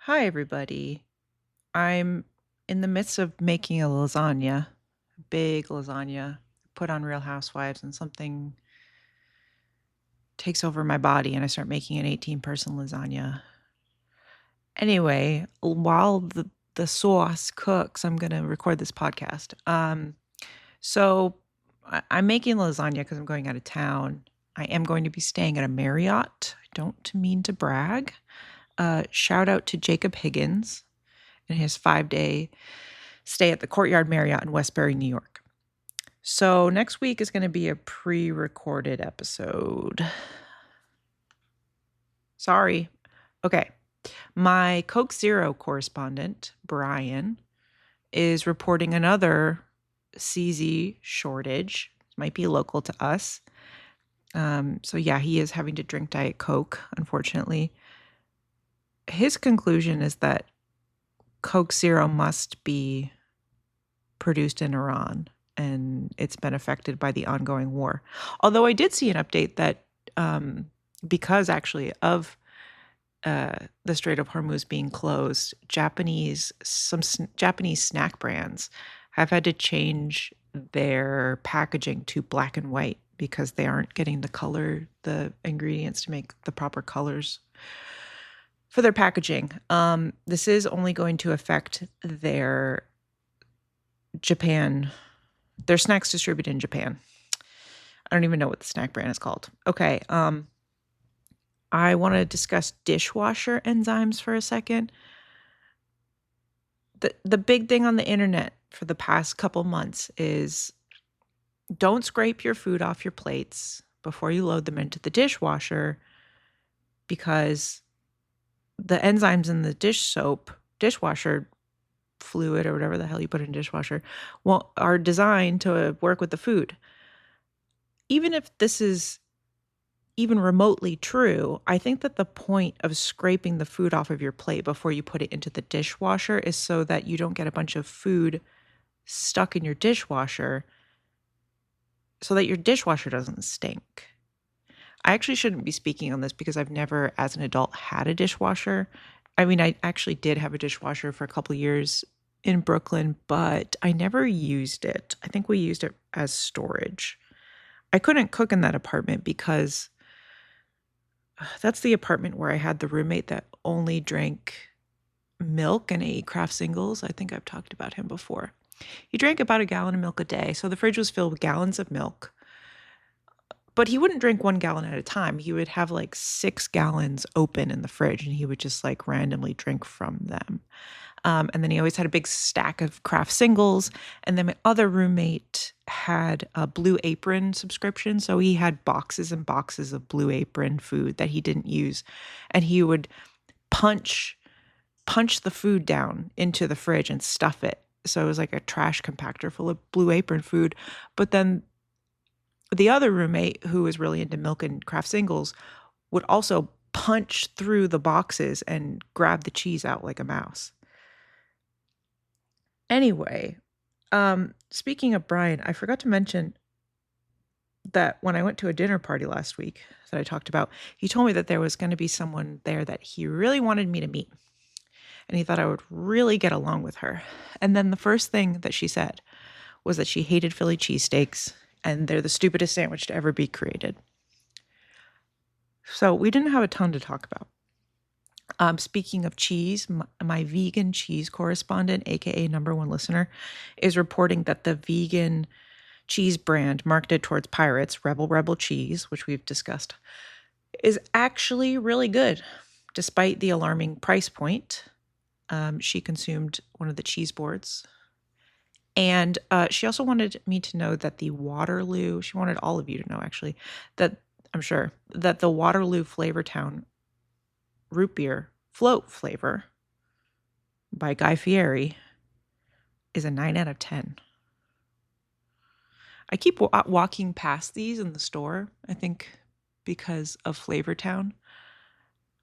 Hi, everybody. I'm in the midst of making a lasagna, a big lasagna, put on Real Housewives, and something takes over my body, and I start making an 18-person lasagna. Anyway, while the sauce cooks, I'm going to record this podcast. I'm making lasagna because I'm going out of town. I am going to be staying at a Marriott. I don't mean to brag. Shout out to Jacob Higgins and his 5-day stay at the Courtyard Marriott in Westbury, New York. So next week is going to be a pre-recorded episode. Sorry. Okay. My Coke Zero correspondent, Brian, is reporting another CZ shortage. It might be local to us. He is having to drink Diet Coke, unfortunately. His conclusion is that Coke Zero must be produced in Iran, and it's been affected by the ongoing war. Although I did see an update that because actually of the Strait of Hormuz being closed, some Japanese snack brands have had to change their packaging to black and white because they aren't getting the ingredients to make the proper colors for their packaging. This is only going to affect their snacks distributed in Japan. I don't even know what the snack brand is called. Okay. I want to discuss dishwasher enzymes for a second. The big thing on the internet for the past couple months is don't scrape your food off your plates before you load them into the dishwasher, because the enzymes in the dishwasher fluid, or whatever the hell you put in a dishwasher, are designed to work with the food. Even if this is even remotely true, I think that the point of scraping the food off of your plate before you put it into the dishwasher is so that you don't get a bunch of food stuck in your dishwasher, so that your dishwasher doesn't stink. I actually shouldn't be speaking on this because I've never, as an adult, had a dishwasher. I mean, I actually did have a dishwasher for a couple of years in Brooklyn, but I never used it. I think we used it as storage. I couldn't cook in that apartment because that's the apartment where I had the roommate that only drank milk and ate Kraft Singles. I think I've talked about him before. He drank about a gallon of milk a day, so the fridge was filled with gallons of milk. But he wouldn't drink 1 gallon at a time. He would have like 6 gallons open in the fridge, and he would just like randomly drink from them. And then he always had a big stack of Kraft Singles. And then my other roommate had a Blue Apron subscription. So he had boxes and boxes of Blue Apron food that he didn't use. And he would punch the food down into the fridge and stuff it. So it was like a trash compactor full of Blue Apron food. But then the other roommate, who was really into milk and Kraft Singles, would also punch through the boxes and grab the cheese out like a mouse. Anyway, speaking of Brian, I forgot to mention that when I went to a dinner party last week that I talked about, he told me that there was going to be someone there that he really wanted me to meet. And he thought I would really get along with her. And then the first thing that she said was that she hated Philly cheesesteaks, and they're the stupidest sandwich to ever be created. So we didn't have a ton to talk about. Speaking of cheese, my vegan cheese correspondent, aka number one listener, is reporting that the vegan cheese brand marketed towards pirates, Rebel Cheese, which we've discussed, is actually really good, despite the alarming price point. She consumed one of the cheese boards. And she also wanted me to know that she wanted all of you to know, actually, that I'm sure that the Waterloo Flavortown root beer float flavor by Guy Fieri is a 9 out of 10. I keep walking past these in the store, I think because of Flavortown.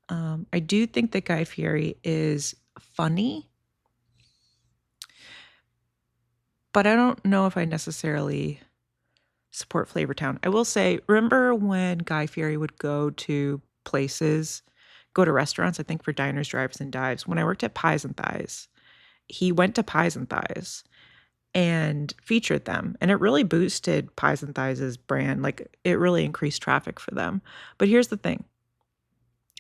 I do think that Guy Fieri is funny, but I don't know if I necessarily support Flavortown. I will say, remember when Guy Fieri would go to places, go to restaurants, I think for diners, drives, and dives. When I worked at Pies and Thighs, he went to Pies and Thighs and featured them. And it really boosted Pies and Thighs' brand. Like, it really increased traffic for them. But here's the thing.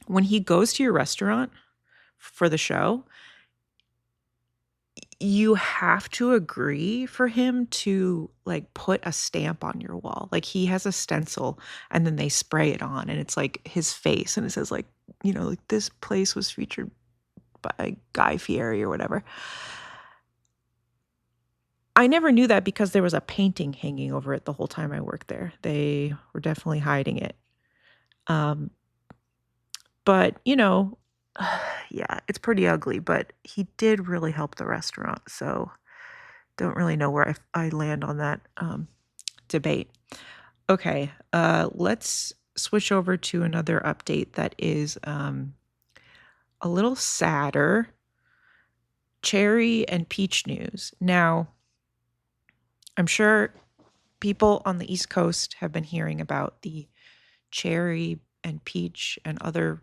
When he goes to your restaurant for the show, you have to agree for him to like put a stamp on your wall. Like, he has a stencil and then they spray it on and it's like his face and it says like, like this place was featured by Guy Fieri or whatever. I never knew that because there was a painting hanging over it the whole time I worked there. They were definitely hiding it. But, yeah, it's pretty ugly, but he did really help the restaurant. So don't really know where I land on that debate. Okay, let's switch over to another update that is a little sadder. Cherry and peach news. Now, I'm sure people on the East Coast have been hearing about the cherry and peach and other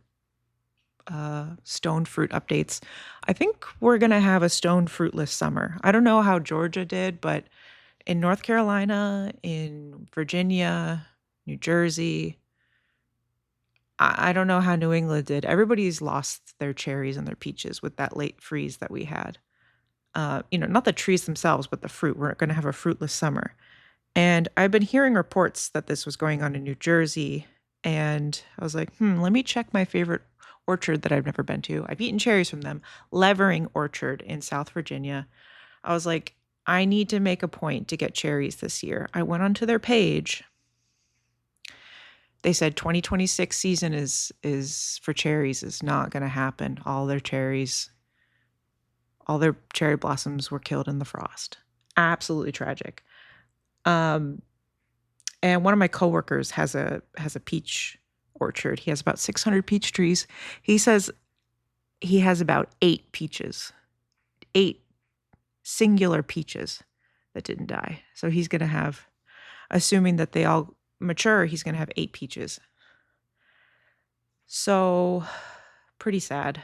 stone fruit updates. I think we're going to have a stone fruitless summer. I don't know how Georgia did, but in North Carolina, in Virginia, New Jersey, I don't know how New England did. Everybody's lost their cherries and their peaches with that late freeze that we had. Not the trees themselves, but the fruit. We're going to have a fruitless summer. And I've been hearing reports that this was going on in New Jersey. And I was like, let me check my favorite orchard that I've never been to. I've eaten cherries from them, Levering Orchard in South Virginia. I was like, I need to make a point to get cherries this year. I went onto their page. They said 2026 season is for cherries is not going to happen. All their cherry blossoms were killed in the frost. Absolutely tragic. And one of my coworkers has a peach orchard. He has about 600 peach trees. He says he has about 8 singular peaches that didn't die. So he's going to have, assuming that they all mature, he's going to have 8 peaches. So pretty sad.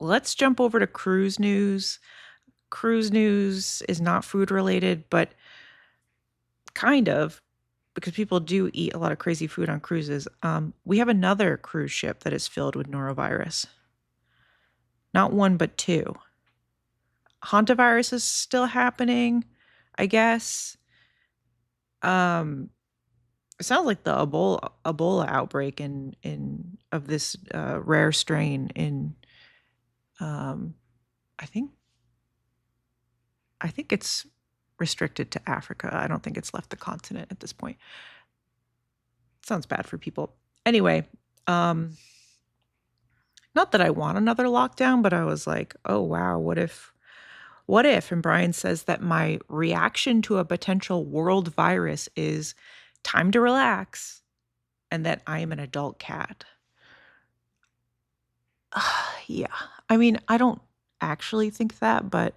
Let's jump over to cruise news. Cruise news is not food related, but kind of, because people do eat a lot of crazy food on cruises. We have another cruise ship that is filled with norovirus. Not 1, but 2. Hantavirus is still happening, I guess. It sounds like the Ebola outbreak of this rare strain in I think it's restricted to Africa. I don't think it's left the continent at this point. Sounds bad for people. Anyway, not that I want another lockdown, but I was like, oh wow, what if? And Brian says that my reaction to a potential world virus is time to relax and that I am an adult cat. Yeah. I mean, I don't actually think that, but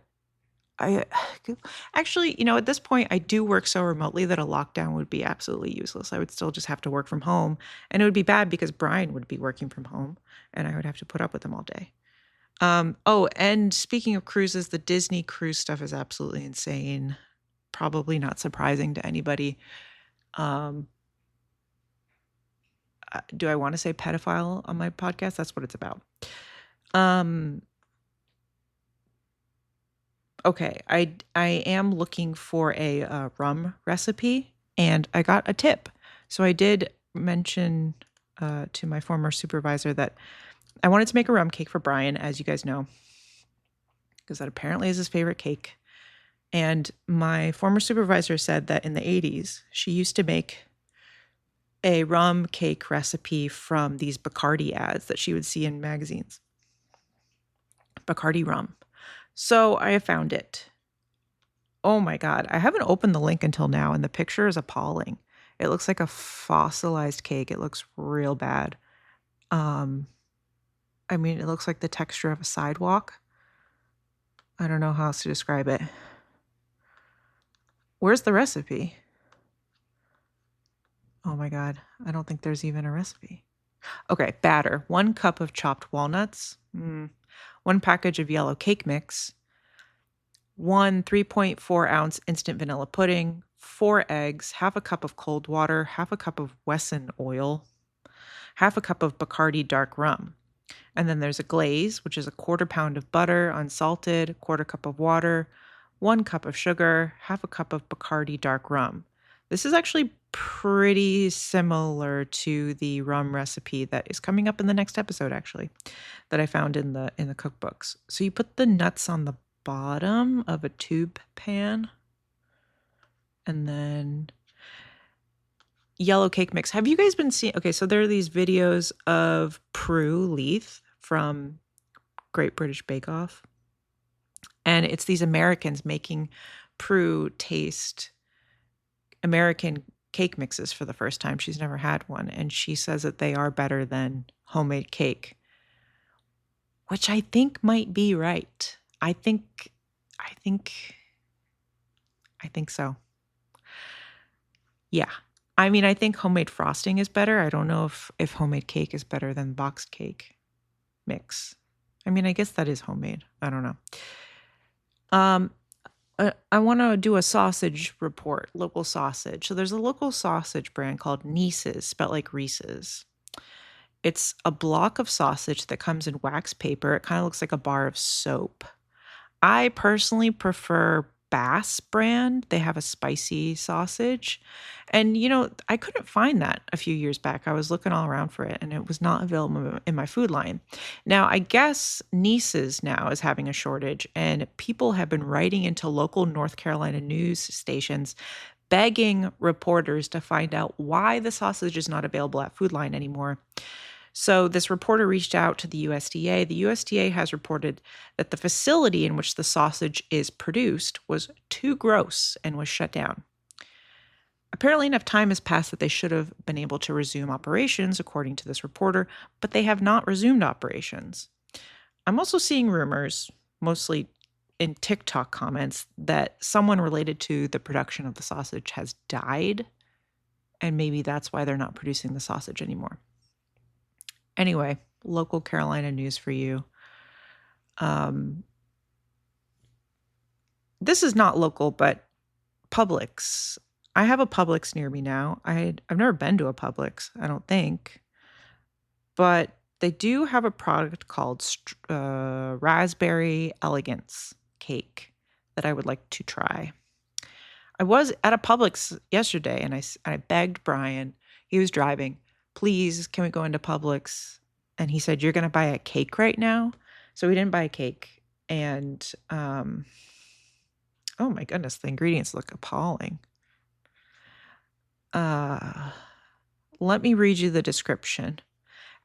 I actually, at this point, I do work so remotely that a lockdown would be absolutely useless. I would still just have to work from home, and it would be bad because Brian would be working from home, and I would have to put up with him all day. And speaking of cruises, the Disney cruise stuff is absolutely insane. Probably not surprising to anybody. Do I want to say pedophile on my podcast? That's what it's about. Okay, I am looking for a rum recipe, and I got a tip. So I did mention to my former supervisor that I wanted to make a rum cake for Brian, as you guys know, because that apparently is his favorite cake. And my former supervisor said that in the 80s, she used to make a rum cake recipe from these Bacardi ads that she would see in magazines. Bacardi rum. So I found it. Oh my God. I haven't opened the link until now, and the picture is appalling. It looks like a fossilized cake. It looks real bad. I mean, it looks like the texture of a sidewalk. I don't know how else to describe it. Where's the recipe? Oh my God. I don't think there's even a recipe. Okay, batter. 1 cup of chopped walnuts. 1 package of yellow cake mix. 1 3.4-ounce instant vanilla pudding. 4 eggs. Half a cup of cold water. Half a cup of Wesson oil. Half a cup of Bacardi dark rum. And then there's a glaze, which is a 1/4 pound of butter, unsalted, 1/4 cup of water, 1 cup of sugar, half a cup of Bacardi dark rum. This is actually pretty similar to the rum recipe that is coming up in the next episode, actually, that I found in the cookbooks. So you put the nuts on the bottom of a tube pan, and then yellow cake mix. Have you guys been seeing? Okay, so there are these videos of Prue Leith from Great British Bake Off. And it's these Americans making Prue taste American cake mixes for the first time. She's never had one. And she says that they are better than homemade cake, which I think might be right. I think so. Yeah. I mean, I think homemade frosting is better. I don't know if homemade cake is better than boxed cake mix. I mean, I guess that is homemade. I don't know. I want to do a sausage report, local sausage. So there's a local sausage brand called Niece's, spelled like Reese's. It's a block of sausage that comes in wax paper. It kind of looks like a bar of soap. I personally prefer Bass brand. They have a spicy sausage. And, I couldn't find that a few years back. I was looking all around for it, and it was not available in my food line. Now, I guess Niece's now is having a shortage, and people have been writing into local North Carolina news stations begging reporters to find out why the sausage is not available at Food Line anymore. So this reporter reached out to the USDA. The USDA has reported that the facility in which the sausage is produced was too gross and was shut down. Apparently enough time has passed that they should have been able to resume operations, according to this reporter, but they have not resumed operations. I'm also seeing rumors, mostly in TikTok comments, that someone related to the production of the sausage has died, and maybe that's why they're not producing the sausage anymore. Anyway, local Carolina news for you. This is not local, but Publix. I have a Publix near me now. I've never been to a Publix, I don't think. But they do have a product called Raspberry Elegance Cake that I would like to try. I was at a Publix yesterday, and I begged Brian. He was driving. Please, can we go into Publix? And he said, you're going to buy a cake right now? So we didn't buy a cake. And, oh my goodness, the ingredients look appalling. Let me read you the description.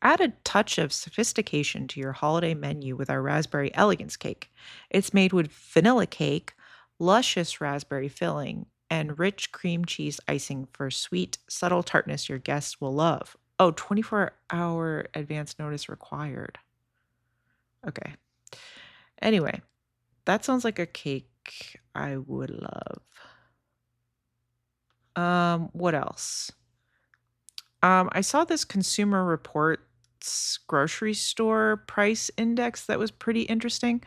Add a touch of sophistication to your holiday menu with our Raspberry Elegance Cake. It's made with vanilla cake, luscious raspberry filling, and rich cream cheese icing for sweet, subtle tartness your guests will love. Oh, 24-hour advance notice required. Okay. Anyway, that sounds like a cake I would love. What else? I saw this Consumer Reports grocery store price index that was pretty interesting.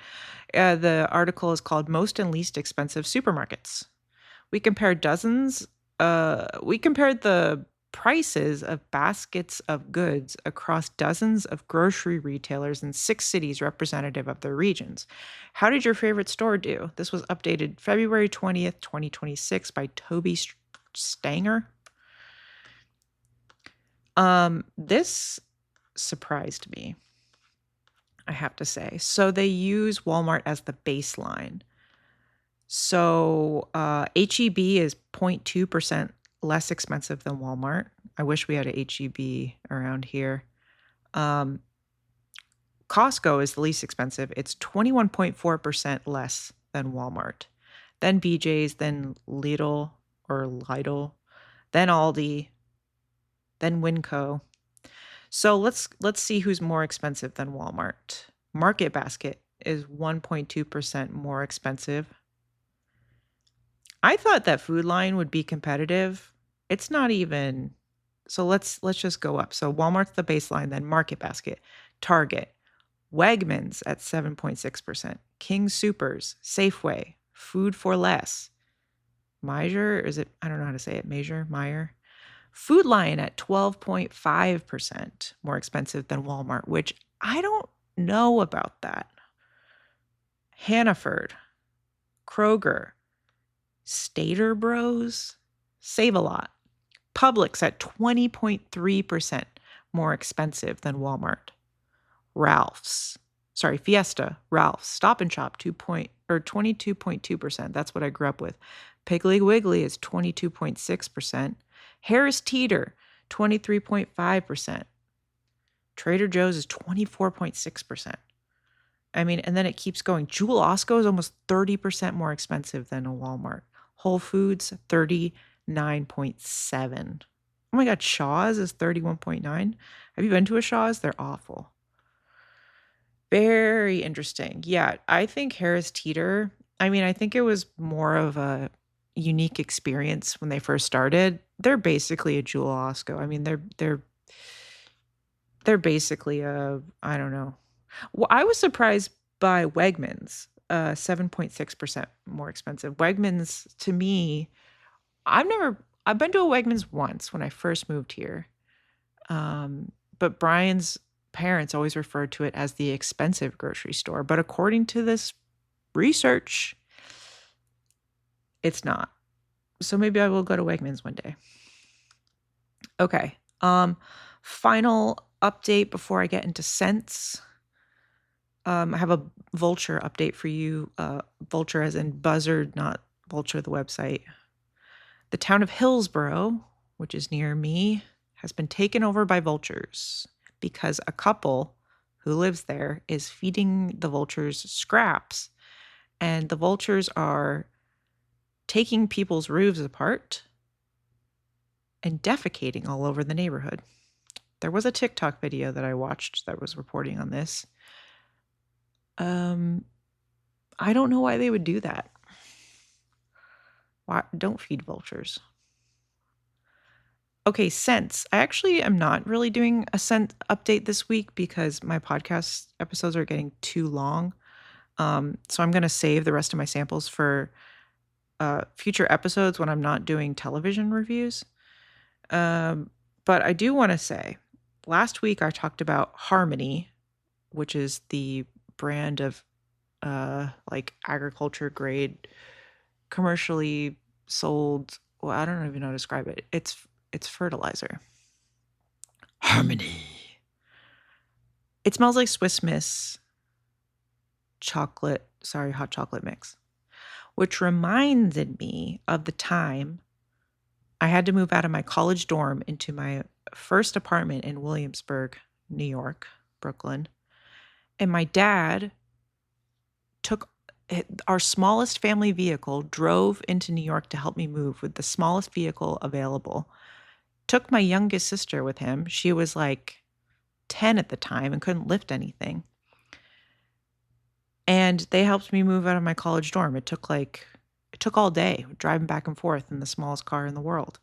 The article is called Most and Least Expensive Supermarkets. We compared the prices of baskets of goods across dozens of grocery retailers in 6 cities representative of their regions. How did your favorite store do? This was updated February 20th, 2026 by Toby Stanger. This surprised me, I have to say. So they use Walmart as the baseline. So HEB is 0.2% less expensive than Walmart. I wish we had a HEB around here. Costco is the least expensive. It's 21.4% less than Walmart. Then BJ's, then Lidl, then Aldi, then Winco. So let's see who's more expensive than Walmart. Market Basket is 1.2% more expensive. I thought that Food Line would be competitive. It's not even So let's just go up. So Walmart's the baseline, then Market Basket, Target, Wegmans at 7.6%, King Soopers, Safeway, Food for Less, Meijer, is it? I don't know how to say it. Meyer. Food Lion at 12.5% more expensive than Walmart, which I don't know about that. Hannaford, Kroger, Stater Bros, Save a Lot. Publix at 20.3% more expensive than Walmart. Fiesta, Ralph's, Stop and Shop 22.2%. That's what I grew up with. Piggly Wiggly is 22.6%. Harris Teeter, 23.5%. Trader Joe's is 24.6%. I mean, and then it keeps going. Jewel Osco is almost 30% more expensive than a Walmart. Whole Foods, 39.7. Oh my God, Shaw's is 31.9. Have you been to a Shaw's? They're awful. Very interesting. Yeah, I think Harris Teeter, I think it was more of a unique experience when they first started. They're basically a Jewel Osco. I mean, they're basically I don't know. Well, I was surprised by Wegmans, 7.6% more expensive. Wegmans, to me, I've been to a Wegmans once when I first moved here. But Brian's parents always referred to it as the expensive grocery store. But according to this research, it's not. So maybe I will go to Wegmans one day. Okay. Final update before I get into scents. I have a vulture update for you. Vulture as in buzzard, not vulture, the website. The town of Hillsboro, which is near me, has been taken over by vultures because a couple who lives there is feeding the vultures scraps. And the vultures are taking people's roofs apart and defecating all over the neighborhood. There was a TikTok video that I watched that was reporting on this. I don't know why they would do that. Why? Don't feed vultures. Okay, scents. I actually am not really doing a scent update this week because my podcast episodes are getting too long. So I'm going to save the rest of my samples for future episodes when I'm not doing television reviews. But I do want to say, last week I talked about Harmony, which is the brand of like agriculture grade, commercially sold. Well, I don't even know how to describe it. It's fertilizer. Harmony. It smells like Swiss Miss hot chocolate mix, which reminded me of the time I had to move out of my college dorm into my first apartment in Williamsburg, New York, Brooklyn. And my dad took our smallest family vehicle, drove into New York to help me move with the smallest vehicle available. Took my youngest sister with him. She was like 10 at the time and couldn't lift anything. And they helped me move out of my college dorm. It took all day driving back and forth in the smallest car in the world.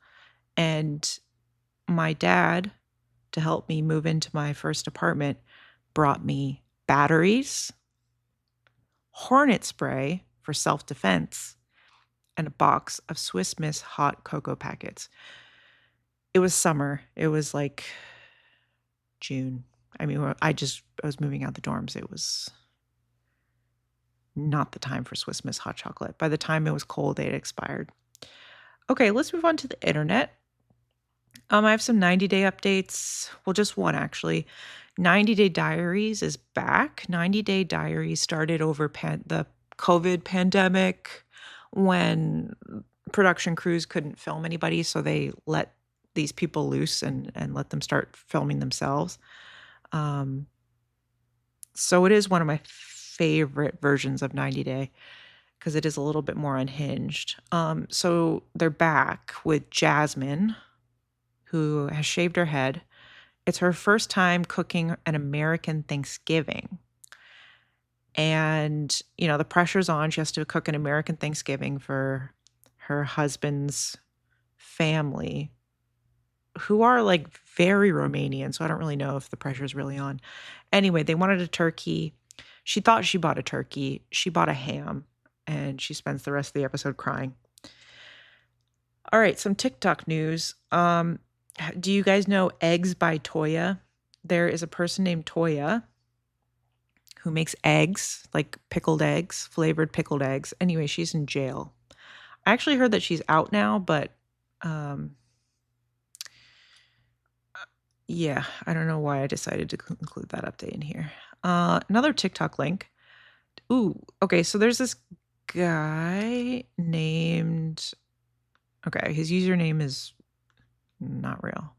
And my dad, to help me move into my first apartment, brought me batteries, hornet spray for self-defense, and a box of Swiss Miss hot cocoa packets. It was summer. It was like June. I mean, I was moving out the dorms. It was not the time for Swiss Miss hot chocolate. By the time it was cold, they had expired. Okay, let's move on to the internet. I have some 90-day updates. Well, just one actually. 90-Day Diaries is back. 90-Day Diaries started over the COVID pandemic when production crews couldn't film anybody, so they let these people loose and let them start filming themselves. So it is one of my favorite versions of 90 Day because it is a little bit more unhinged. So they're back with Jasmine, who has shaved her head. It's her first time cooking an American Thanksgiving. And, the pressure's on. She has to cook an American Thanksgiving for her husband's family, who are like very Romanian, so I don't really know if the pressure is really on. Anyway, they wanted a turkey. She thought she bought a turkey. She bought a ham, and she spends the rest of the episode crying. All right, some TikTok news. Do you guys know Eggs by Toya? There is a person named Toya who makes eggs, like pickled eggs, flavored pickled eggs. Anyway, she's in jail. I actually heard that she's out now, but yeah, I don't know why I decided to include that update in here. Another TikTok link. Ooh, okay, so there's this guy named, okay, his username is not real.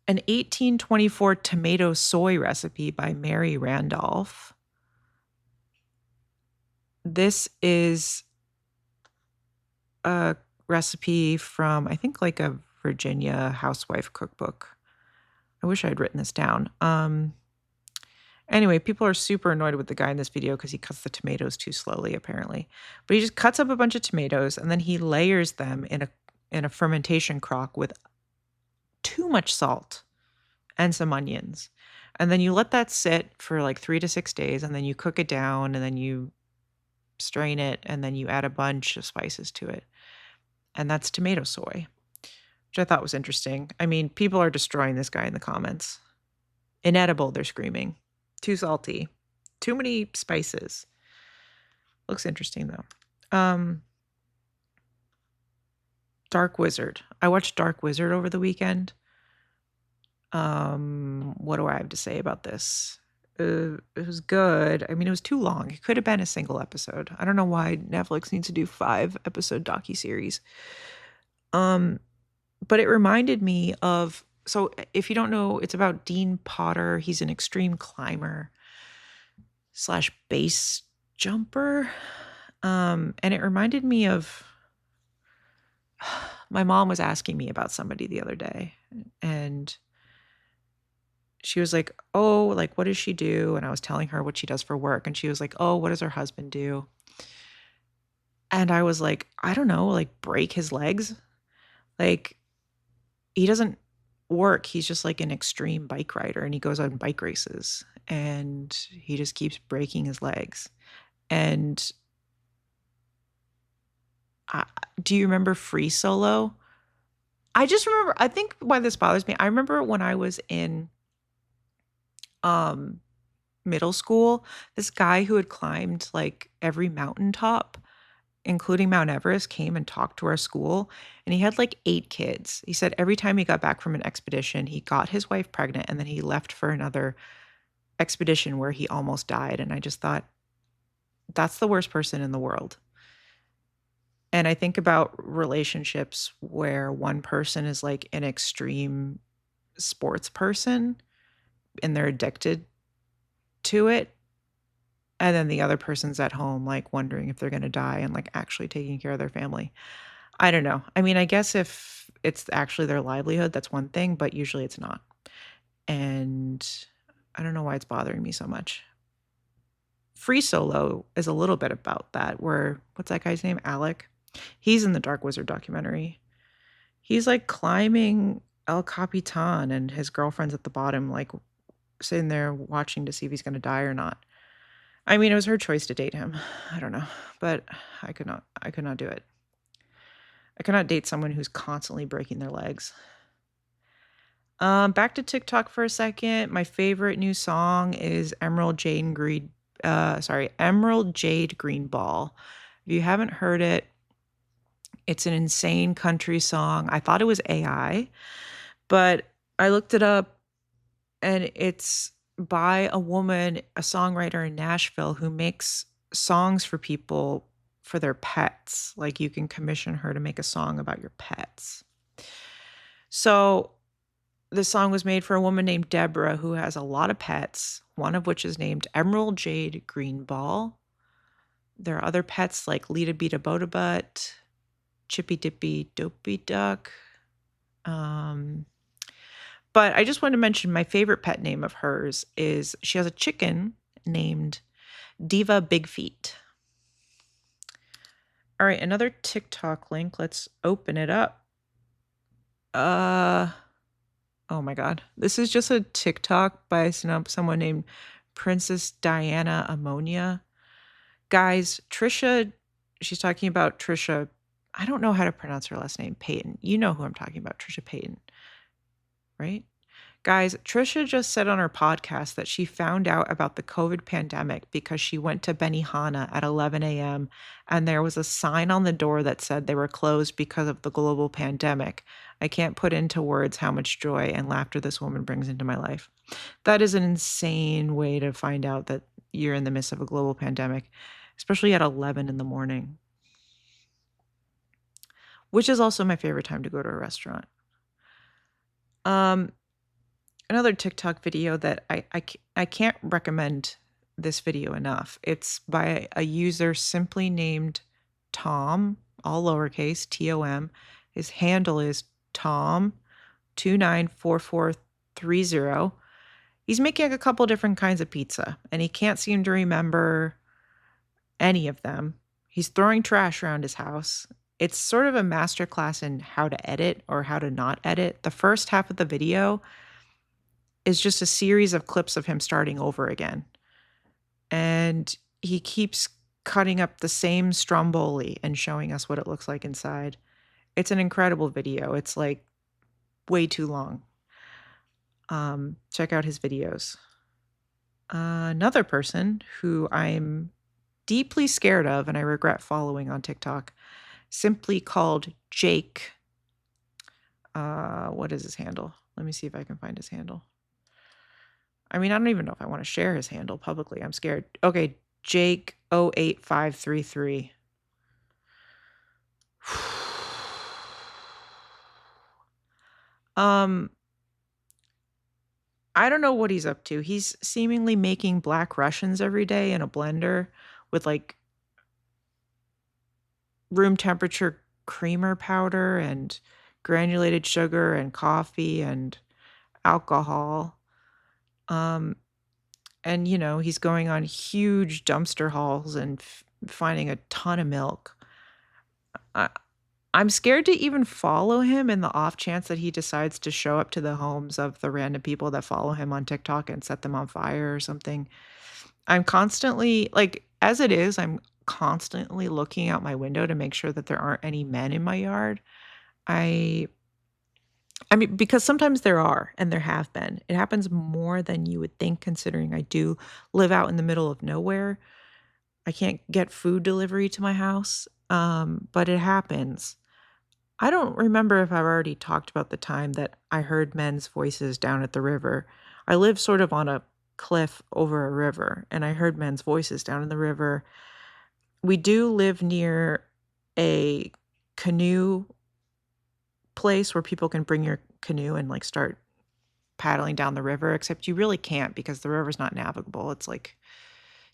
An 1824 tomato soy recipe by Mary Randolph. This is a recipe from, I think, like a Virginia housewife cookbook. I wish I had written this down. Anyway, people are super annoyed with the guy in this video because he cuts the tomatoes too slowly, apparently. But he just cuts up a bunch of tomatoes and then he layers them in a fermentation crock with too much salt and some onions. And then you let that sit for like 3 to 6 days, and then you cook it down, and then you strain it, and then you add a bunch of spices to it. And that's tomato soy, which I thought was interesting. I mean, people are destroying this guy in the comments. Inedible, they're screaming. Too salty. Too many spices. Looks interesting, though. Dark Wizard. I watched Dark Wizard over the weekend. What do I have to say about this? It was good. I mean, it was too long. It could have been a single episode. I don't know why Netflix needs to do 5-episode docuseries. But it reminded me of, so if you don't know, it's about Dean Potter. He's an extreme climber / base jumper. And it reminded me of, my mom was asking me about somebody the other day, and she was like, oh, like, what does she do? And I was telling her what she does for work. And she was like, oh, what does her husband do? And I was like, I don't know, like break his legs. Like, he doesn't work. He's just like an extreme bike rider, and he goes on bike races, and he just keeps breaking his legs. And do you remember Free Solo? I just remember, I think why this bothers me, I remember when I was in middle school, this guy who had climbed like every mountaintop, including Mount Everest, came and talked to our school, and he had like 8 kids. He said every time he got back from an expedition, he got his wife pregnant, and then he left for another expedition where he almost died. And I just thought, that's the worst person in the world. And I think about relationships where one person is like an extreme sports person and they're addicted to it, and then the other person's at home like wondering if they're going to die and like actually taking care of their family. I don't know. I mean, I guess if it's actually their livelihood, that's one thing, but usually it's not. And I don't know why it's bothering me so much. Free Solo is a little bit about that, where, what's that guy's name? Alec. He's in the Dark Wizard documentary. He's like climbing El Capitan, and his girlfriend's at the bottom, like sitting there watching to see if he's going to die or not. I mean, it was her choice to date him. I don't know, but I could not do it. I could not date someone who's constantly breaking their legs. Back to TikTok for a second. My favorite new song is Emerald Jade Green Ball. If you haven't heard it, it's an insane country song. I thought it was AI, but I looked it up, and it's by a woman, a songwriter in Nashville, who makes songs for people for their pets. Like, you can commission her to make a song about your pets. So this song was made for a woman named Deborah who has a lot of pets, one of which is named Emerald Jade Green Ball. There are other pets like Lita Beta Bota Butt, Chippy Dippy Dopey Duck. But I just want to mention my favorite pet name of hers is, she has a chicken named Diva Big Feet. All right, another TikTok link. Let's open it up. Uh, oh my God. This is just a TikTok by someone named Princess Diana Ammonia. Guys, Trisha, she's talking about Trisha. I don't know how to pronounce her last name, Payton. You know who I'm talking about, Trisha Payton, right? Guys, Trisha just said on her podcast that she found out about the COVID pandemic because she went to Benihana at 11 a.m. and there was a sign on the door that said they were closed because of the global pandemic. I can't put into words how much joy and laughter this woman brings into my life. That is an insane way to find out that you're in the midst of a global pandemic, especially at 11 in the morning, which is also my favorite time to go to a restaurant. Another TikTok video that I can't recommend this video enough. It's by a user simply named Tom, all lowercase, Tom. His handle is Tom294430. He's making a couple different kinds of pizza, and he can't seem to remember any of them. He's throwing trash around his house. It's sort of a masterclass in how to edit or how to not edit. The first half of the video is just a series of clips of him starting over again. And he keeps cutting up the same stromboli and showing us what it looks like inside. It's an incredible video. It's like way too long. Check out his videos. Another person who I'm deeply scared of and I regret following on TikTok, simply called Jake. What is his handle? Let me see if I can find his handle. I mean, I don't even know if I want to share his handle publicly. I'm scared. Okay, Jake08533. I don't know what he's up to. He's seemingly making Black Russians every day in a blender with like room temperature creamer powder and granulated sugar and coffee and alcohol. And you know, he's going on huge dumpster hauls and finding a ton of milk. I'm scared to even follow him in the off chance that he decides to show up to the homes of the random people that follow him on TikTok and set them on fire or something. I'm constantly, like, as it is, I'm constantly looking out my window to make sure that there aren't any men in my yard. I mean, because sometimes there are, and there have been. It happens more than you would think, considering I do live out in the middle of nowhere. I can't get food delivery to my house, but it happens. I don't remember if I've already talked about the time that I heard men's voices down at the river. I live sort of on a cliff over a river, and I heard men's voices down in the river. We do live near a canoe place where people can bring your canoe and like start paddling down the river, except you really can't because the river's not navigable. It's like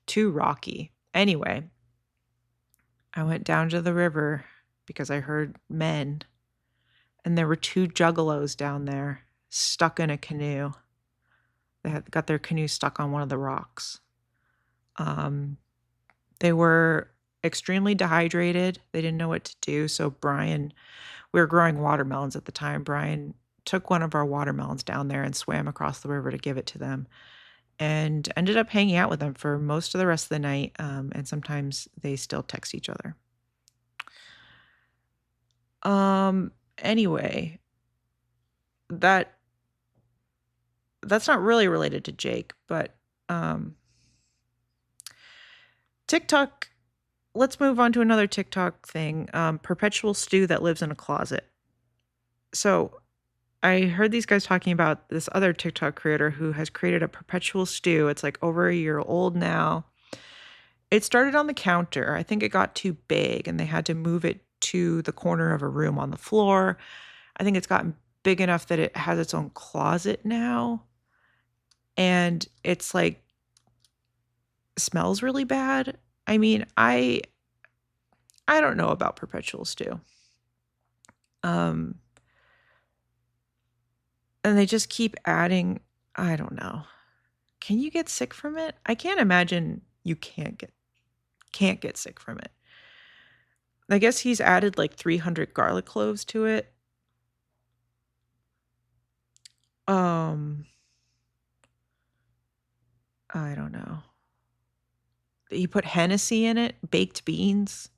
too rocky. Anyway, I went down to the river because I heard men, and there were two juggalos down there stuck in a canoe. They had got their canoe stuck on one of the rocks. They were extremely dehydrated. They didn't know what to do. So Brian, we were growing watermelons at the time. Brian took one of our watermelons down there and swam across the river to give it to them, and ended up hanging out with them for most of the rest of the night. And sometimes they still text each other. Anyway, that's not really related to Jake, but TikTok, let's move on to another TikTok thing. Perpetual stew that lives in a closet. So I heard these guys talking about this other TikTok creator who has created a perpetual stew. It's like over a year old now. It started on the counter. I think it got too big and they had to move it to the corner of a room on the floor. I think it's gotten big enough that it has its own closet now. And it's like smells really bad. I mean, I don't know about perpetual stew. And they just keep adding, I don't know. Can you get sick from it? I can't imagine you can't get sick from it. I guess he's added like 300 garlic cloves to it. Um, I don't know. He put Hennessy in it, baked beans.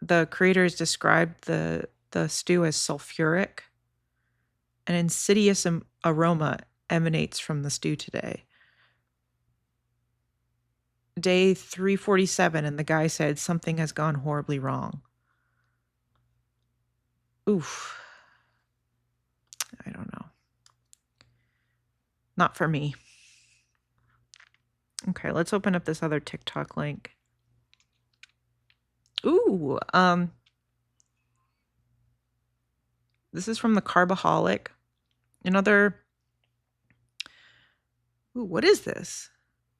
The creators described the stew as sulfuric. An insidious aroma emanates from the stew today. Day 347, and the guy said something has gone horribly wrong. Oof. I don't know. Not for me. Okay, let's open up this other TikTok link. Ooh, this is from the Carbaholic. Another. Ooh, what is this?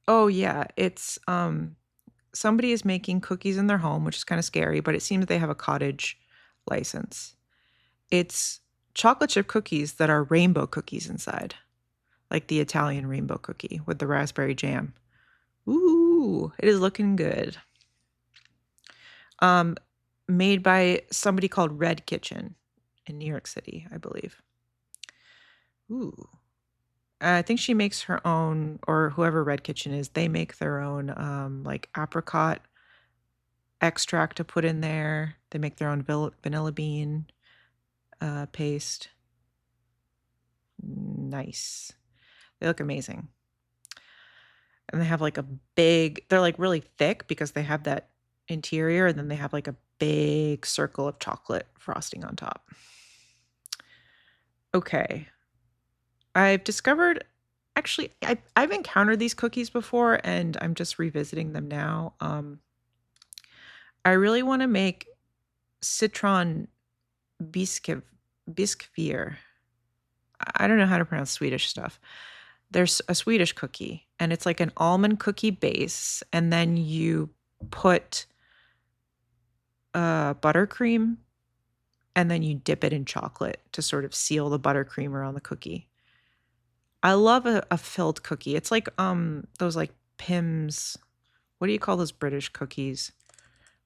Oh yeah, it's somebody is making cookies in their home, which is kind of scary, but it seems they have a cottage license. It's chocolate chip cookies that are rainbow cookies inside, like the Italian rainbow cookie with the raspberry jam. Ooh, it is looking good. Made by somebody called Red Kitchen in New York City, I believe. Ooh. I think she makes her own, or whoever Red Kitchen is, they make their own like apricot extract to put in there. They make their own vanilla bean paste. Nice. They look amazing. And they have like they're like really thick because they have that interior, and then they have like a big circle of chocolate frosting on top. Okay. I've discovered, actually, I've encountered these cookies before, and I'm just revisiting them now. I really want to make citron biskvier. I don't know how to pronounce Swedish stuff. There's a Swedish cookie, and it's like an almond cookie base, and then you put buttercream, and then you dip it in chocolate to sort of seal the buttercream around the cookie. I love a filled cookie. It's like those like Pim's. What do you call those British cookies?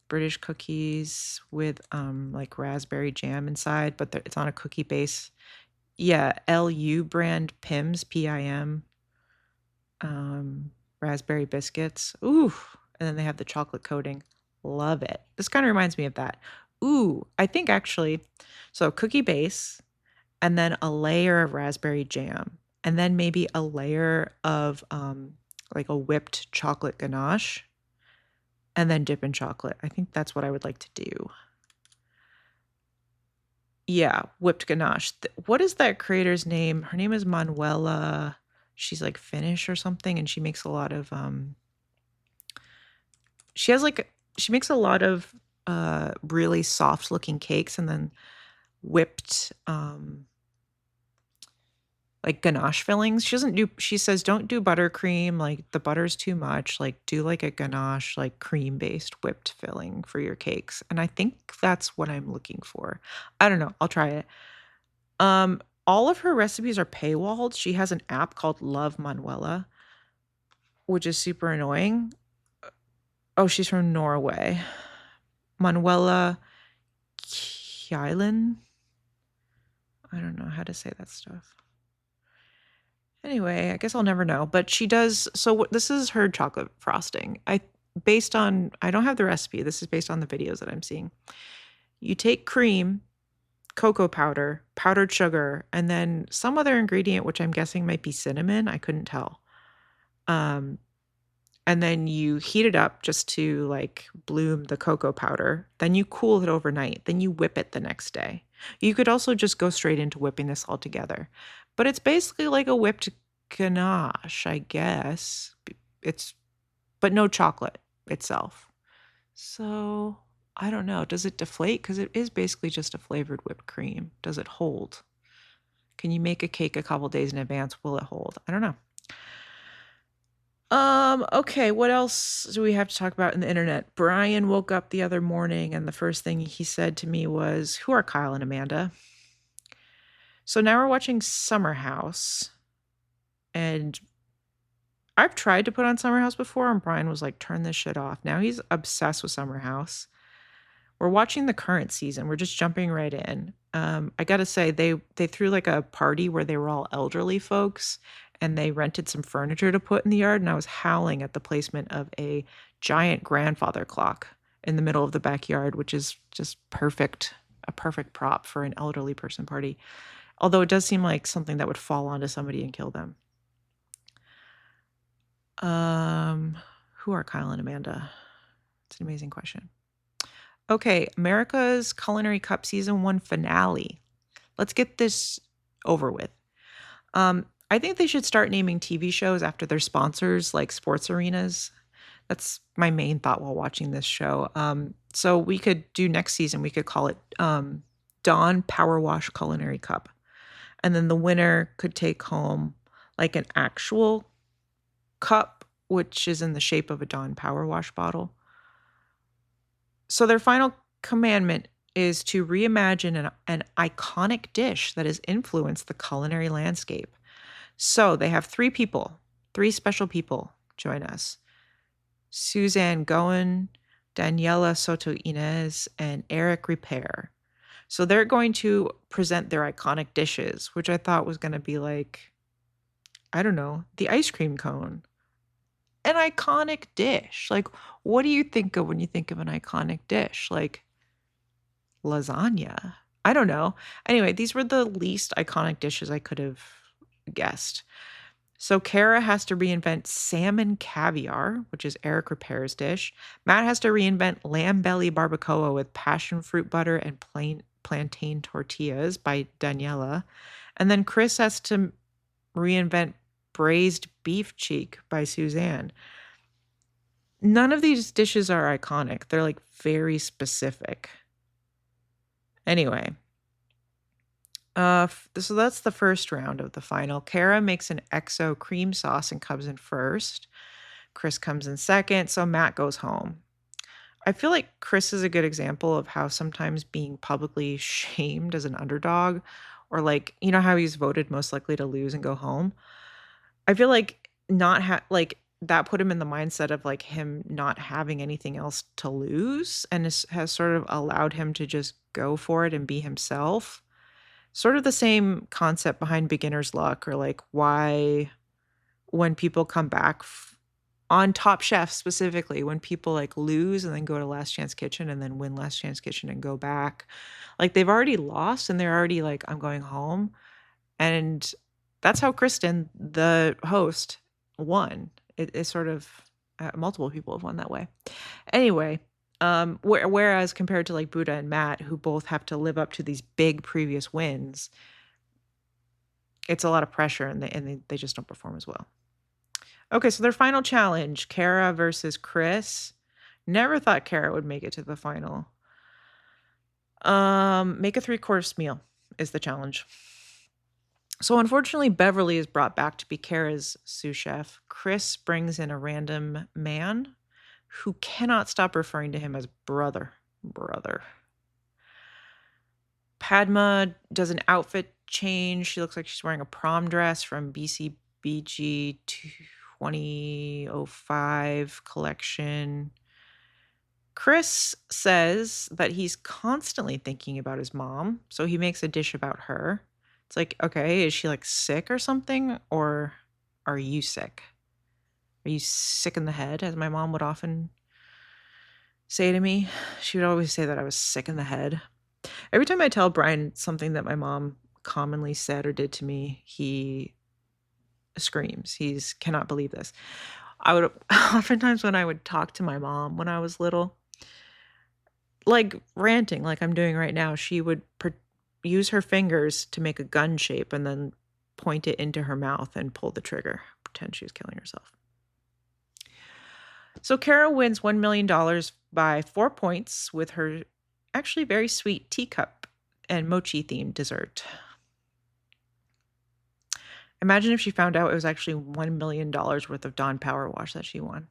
British cookies with like raspberry jam inside, but it's on a cookie base. Yeah, LU brand Pim's, PIM. Raspberry biscuits. Ooh, and then they have the chocolate coating. Love it. This kind of reminds me of that. Ooh, I think actually, so cookie base, and then a layer of raspberry jam, and then maybe a layer of like a whipped chocolate ganache, and then dip in chocolate. I think that's what I would like to do. Yeah, whipped ganache. What is that creator's name? Her name is Manuela. She's like Finnish or something, and she makes a lot of she makes a lot of really soft looking cakes, and then whipped like ganache fillings. She says don't do buttercream, like the butter's too much, like do like a ganache, like cream based whipped filling for your cakes. And I think that's what I'm looking for. I don't know. I'll try it. All of her recipes are paywalled. She has an app called Love Manuela, which is super annoying. Oh, she's from Norway. Manuela Kjælen. I don't know how to say that stuff. Anyway, I guess I'll never know. But she does. So this is her chocolate frosting. I don't have the recipe. This is based on the videos that I'm seeing. You take cream, cocoa powder, powdered sugar, and then some other ingredient, which I'm guessing might be cinnamon. I couldn't tell. And then you heat it up just to like bloom the cocoa powder. Then you cool it overnight. Then you whip it the next day. You could also just go straight into whipping this all together. But it's basically like a whipped ganache, I guess. But no chocolate itself. So I don't know. Does it deflate? Because it is basically just a flavored whipped cream. Does it hold? Can you make a cake a couple days in advance? Will it hold? I don't know. Okay, what else do we have to talk about in the internet? Brian woke up the other morning, and the first thing he said to me was, "Who are Kyle and Amanda?" So now we're watching Summer House, and I've tried to put on Summer House before, and Brian was like, "Turn this shit off." Now he's obsessed with Summer House. We're watching the current season. We're just jumping right in. I gotta say, they threw like a party where they were all elderly folks, and they rented some furniture to put in the yard. And I was howling at the placement of a giant grandfather clock in the middle of the backyard, which is just perfect, a perfect prop for an elderly person party. Although it does seem like something that would fall onto somebody and kill them. Who are Kyle and Amanda? It's an amazing question. Okay, America's Culinary Cup Season 1 finale. Let's get this over with. I think they should start naming TV shows after their sponsors, like sports arenas. That's my main thought while watching this show. So we could do next season, we could call it Dawn Power Wash Culinary Cup. And then the winner could take home like an actual cup, which is in the shape of a Dawn Power Wash bottle. So their final commandment is to reimagine an iconic dish that has influenced the culinary landscape. So they have three special people join us. Suzanne Goen, Daniela Soto Inez, and Eric Repair. So they're going to present their iconic dishes, which I thought was going to be like, I don't know, the ice cream cone. An iconic dish. Like, what do you think of when you think of an iconic dish? Like lasagna. I don't know. Anyway, these were the least iconic dishes I could have guessed. So Kara has to reinvent salmon caviar, which is Eric Repair's dish. Matt has to reinvent lamb belly barbacoa with passion fruit butter and plain plantain tortillas by Daniela. And then Chris has to reinvent braised beef cheek by Suzanne. None of these dishes are iconic. They're like very specific. Anyway, so that's the first round of the final. Kara makes an XO cream sauce and comes in first. Chris comes in second, so Matt goes home. I feel like Chris is a good example of how sometimes being publicly shamed as an underdog, or like, you know how he's voted most likely to lose and go home? I feel like that put him in the mindset of like him not having anything else to lose, and has sort of allowed him to just go for it and be himself. Sort of the same concept behind beginner's luck, or like why when people come back on Top Chef specifically, when people like lose and then go to Last Chance Kitchen and then win Last Chance Kitchen and go back, like they've already lost and they're already like, I'm going home. And that's how Kristen, the host, won. It's sort of multiple people have won that way. Anyway, whereas compared to like Buddha and Matt, who both have to live up to these big previous wins, it's a lot of pressure and they just don't perform as well. Okay, so their final challenge, Kara versus Chris. Never thought Kara would make it to the final. Make a 3-course meal is the challenge. So unfortunately, Beverly is brought back to be Kara's sous chef. Chris brings in a random man who cannot stop referring to him as brother. Padma does an outfit change. She looks like she's wearing a prom dress from BCBG 2005 collection. Chris says that he's constantly thinking about his mom, so he makes a dish about her. It's like, okay, is she like sick or something? Or are you sick? Are you sick in the head, as my mom would often say to me? She would always say that I was sick in the head. Every time I tell Brian something that my mom commonly said or did to me, he screams. He cannot believe this. I would oftentimes when I would talk to my mom when I was little, like ranting like I'm doing right now, she would use her fingers to make a gun shape and then point it into her mouth and pull the trigger, pretend she was killing herself. So Kara wins $1 million by 4 points with her actually very sweet teacup and mochi themed dessert. Imagine if she found out it was actually $1 million worth of Dawn Power Wash that she won.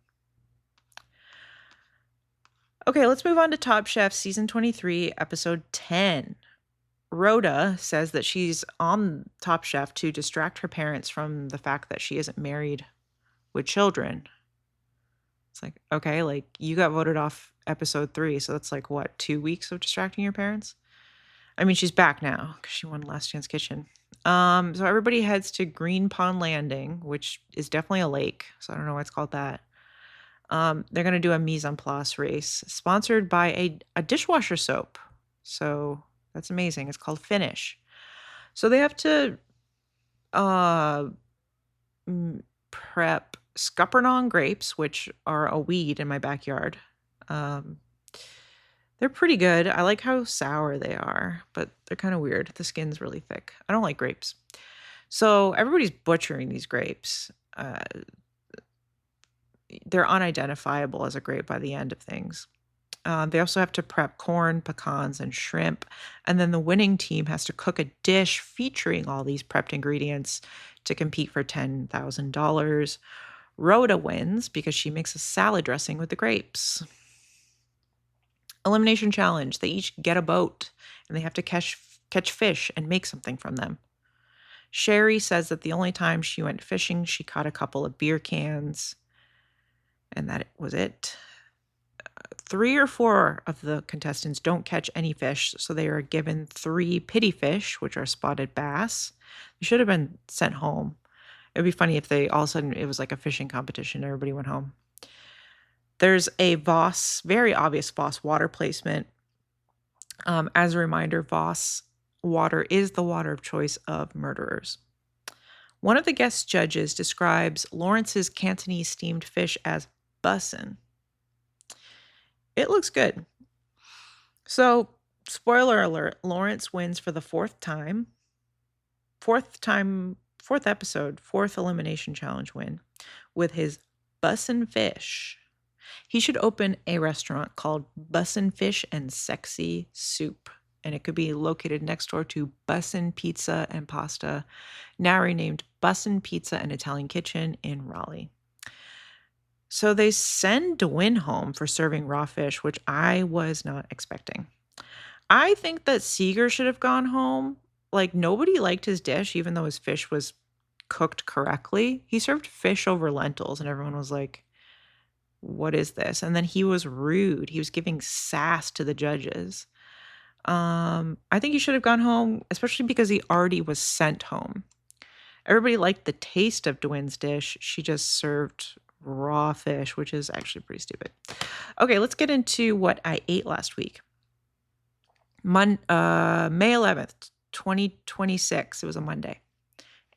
Okay, let's move on to Top Chef Season 23, Episode 10. Rhoda says that she's on Top Chef to distract her parents from the fact that she isn't married with children. It's like, okay, like you got voted off episode 3, so that's like what, 2 weeks of distracting your parents? I mean, she's back now because she won Last Chance Kitchen. So everybody heads to Green Pond Landing, which is definitely a lake, so I don't know why it's called that. They're gonna do a mise en place race sponsored by a dishwasher soap. So that's amazing. It's called Finish. So they have to uh, prep scuppernong grapes, which are a weed in my backyard. Um, they're pretty good. I like how sour they are, but they're kind of weird. The skin's really thick. I don't like grapes. So everybody's butchering these grapes. They're unidentifiable as a grape by the end of things. They also have to prep corn, pecans, and shrimp. And then the winning team has to cook a dish featuring all these prepped ingredients to compete for $10,000. Rhoda wins because she makes a salad dressing with the grapes. Elimination challenge. They each get a boat and they have to catch fish and make something from them. Sherry says that the only time she went fishing, she caught a couple of beer cans, and that was it. 3 or 4 of the contestants don't catch any fish, so they are given 3 pity fish, which are spotted bass. They should have been sent home. It would be funny if they all of a sudden it was like a fishing competition, everybody went home. There's a Voss, very obvious Voss water placement. As a reminder, Voss water is the water of choice of murderers. One of the guest judges describes Lawrence's Cantonese steamed fish as bussin'. It looks good. So, spoiler alert, Lawrence wins for the 4th time. 4th episode, 4th elimination challenge win with his bussin' fish. He should open a restaurant called Bussin' Fish and Sexy Soup, and it could be located next door to Bussin' Pizza and Pasta, now renamed Bussin' Pizza and Italian Kitchen in Raleigh. So they send DeWin home for serving raw fish, which I was not expecting. I think that Seeger should have gone home. Like, nobody liked his dish, even though his fish was cooked correctly. He served fish over lentils, and everyone was like, what is this? And then he was rude. He was giving sass to the judges. I think he should have gone home, especially because he already was sent home. Everybody liked the taste of DeWin's dish. She just served raw fish, which is actually pretty stupid. Okay, let's get into what I ate last week. May 11th, 2026. It was a Monday.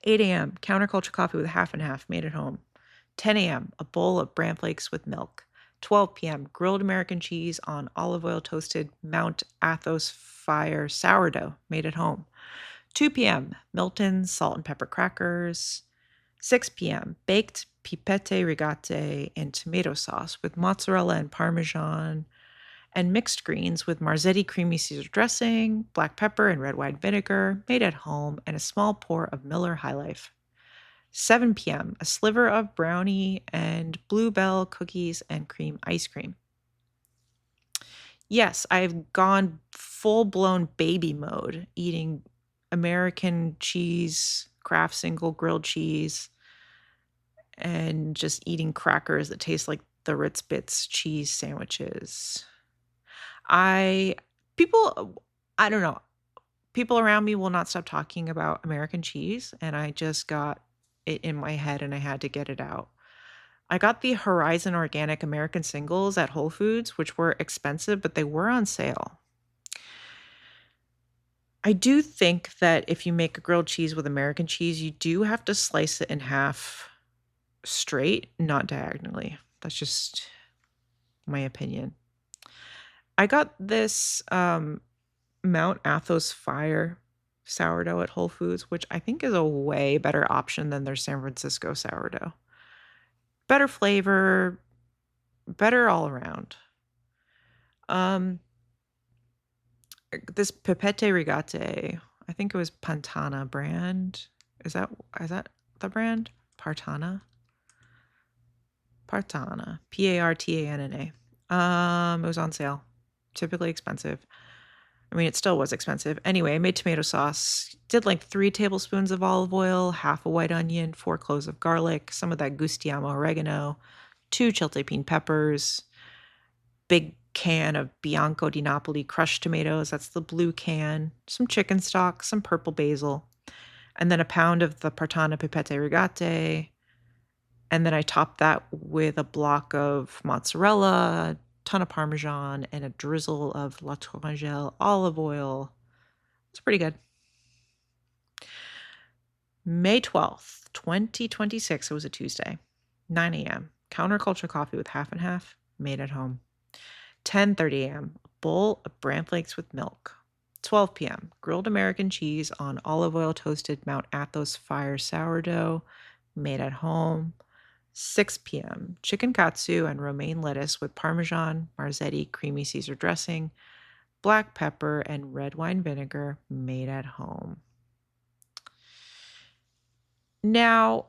8 a.m., counterculture coffee with half and half, made at home. 10 a.m., a bowl of bran flakes with milk. 12 p.m., grilled American cheese on olive oil toasted Mount Athos fire sourdough, made at home. 2 p.m., Milton's salt and pepper crackers. 6 p.m., baked pipette rigate in tomato sauce with mozzarella and parmesan, and mixed greens with Marzetti creamy Caesar dressing, black pepper and red wine vinegar, made at home, and a small pour of Miller High Life. 7 p.m., a sliver of brownie and Bluebell cookies and cream ice cream. Yes, I've gone full-blown baby mode, eating American cheese, Kraft single grilled cheese, and just eating crackers that taste like the Ritz Bits cheese sandwiches. I don't know. People around me will not stop talking about American cheese, and I just got it in my head and I had to get it out. I got the Horizon Organic American singles at Whole Foods, which were expensive, but they were on sale. I do think that if you make a grilled cheese with American cheese, you do have to slice it in half straight, not diagonally. That's just my opinion. I got this Mount Athos fire sourdough at Whole Foods, which I think is a way better option than their San Francisco sourdough. Better flavor, better all around. This pipette rigate, I think it was Pantana brand. Is that the brand? Partana? Partana. Partanna. It was on sale. Typically expensive. I mean, it still was expensive. Anyway, I made tomato sauce, did like 3 tablespoons of olive oil, half a white onion, 4 cloves of garlic, some of that Gustiamo oregano, 2 chiltepin peppers, big can of Bianco di Napoli crushed tomatoes, that's the blue can, some chicken stock, some purple basil, and then a pound of the Partana pipette rigate. And then I topped that with a block of mozzarella, ton of Parmesan, and a drizzle of La Tourangelle olive oil. It's pretty good. May 12th, 2026, it was a Tuesday, 9 a.m. Counterculture coffee with half and half, made at home. 10:30 a.m. A bowl of bran flakes with milk. 12 p.m. Grilled American cheese on olive oil toasted Mount Athos fire sourdough, made at home. 6 p.m. Chicken katsu and romaine lettuce with Parmesan, Marzetti, creamy Caesar dressing, black pepper, and red wine vinegar, made at home. Now,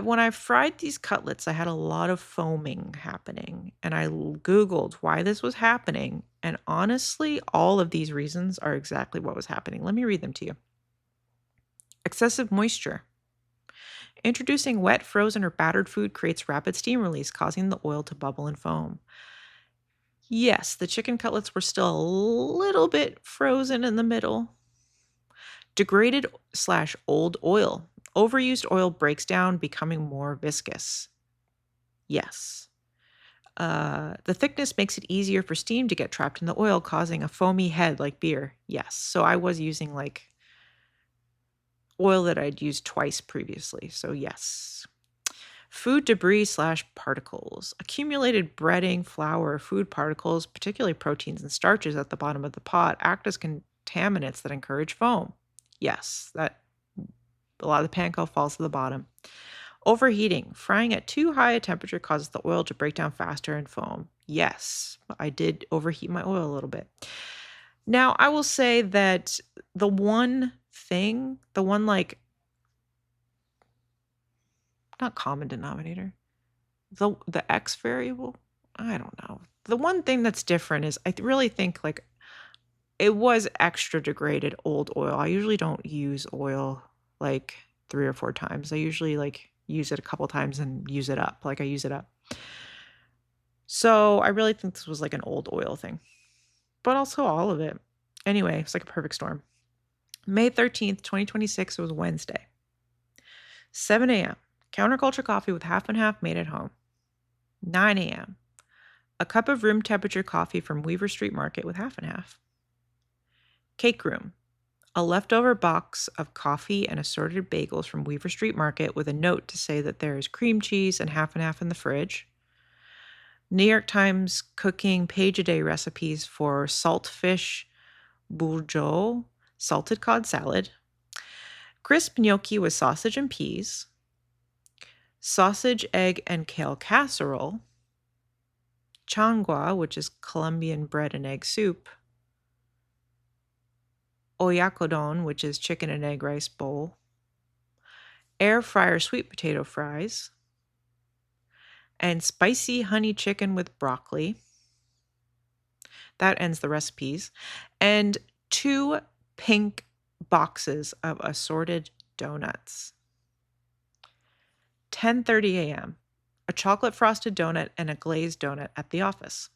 when I fried these cutlets, I had a lot of foaming happening, and I Googled why this was happening. And honestly, all of these reasons are exactly what was happening. Let me read them to you. Excessive moisture. Introducing wet, frozen, or battered food creates rapid steam release, causing the oil to bubble and foam. Yes, the chicken cutlets were still a little bit frozen in the middle. Degraded/old oil. Overused oil breaks down, becoming more viscous. Yes. The thickness makes it easier for steam to get trapped in the oil, causing a foamy head like beer. Yes. So I was using like oil that I'd used twice previously. So yes. Food debris/particles. Accumulated breading, flour, food particles, particularly proteins and starches at the bottom of the pot, act as contaminants that encourage foam. Yes, that a lot of the panko falls to the bottom. Overheating. Frying at too high a temperature causes the oil to break down faster and foam. Yes, I did overheat my oil a little bit. Now, I will say that the one like, not common denominator, the X variable, I don't know. The one thing that's different is I really think like it was extra degraded old oil. I usually don't use oil like 3 or 4 times. I usually like use it a couple times and use it up. Like I use it up. So I really think this was like an old oil thing, but also all of it. Anyway, it's like a perfect storm. May 13th, 2026, it was Wednesday. 7 a.m. Counterculture coffee with half and half, made at home. 9 a.m. A cup of room temperature coffee from Weaver Street Market with half and half. Cake room. A leftover box of coffee and assorted bagels from Weaver Street Market with a note to say that there is cream cheese and half in the fridge. New York Times cooking page-a-day recipes for saltfish bourgeois, salted cod salad, crisp gnocchi with sausage and peas, sausage, egg, and kale casserole, changua, which is Colombian bread and egg soup, oyakodon, which is chicken and egg rice bowl, air fryer sweet potato fries, and spicy honey chicken with broccoli. That ends the recipes. And 2 pink boxes of assorted donuts. 10:30 a.m. A chocolate frosted donut and a glazed donut at the office.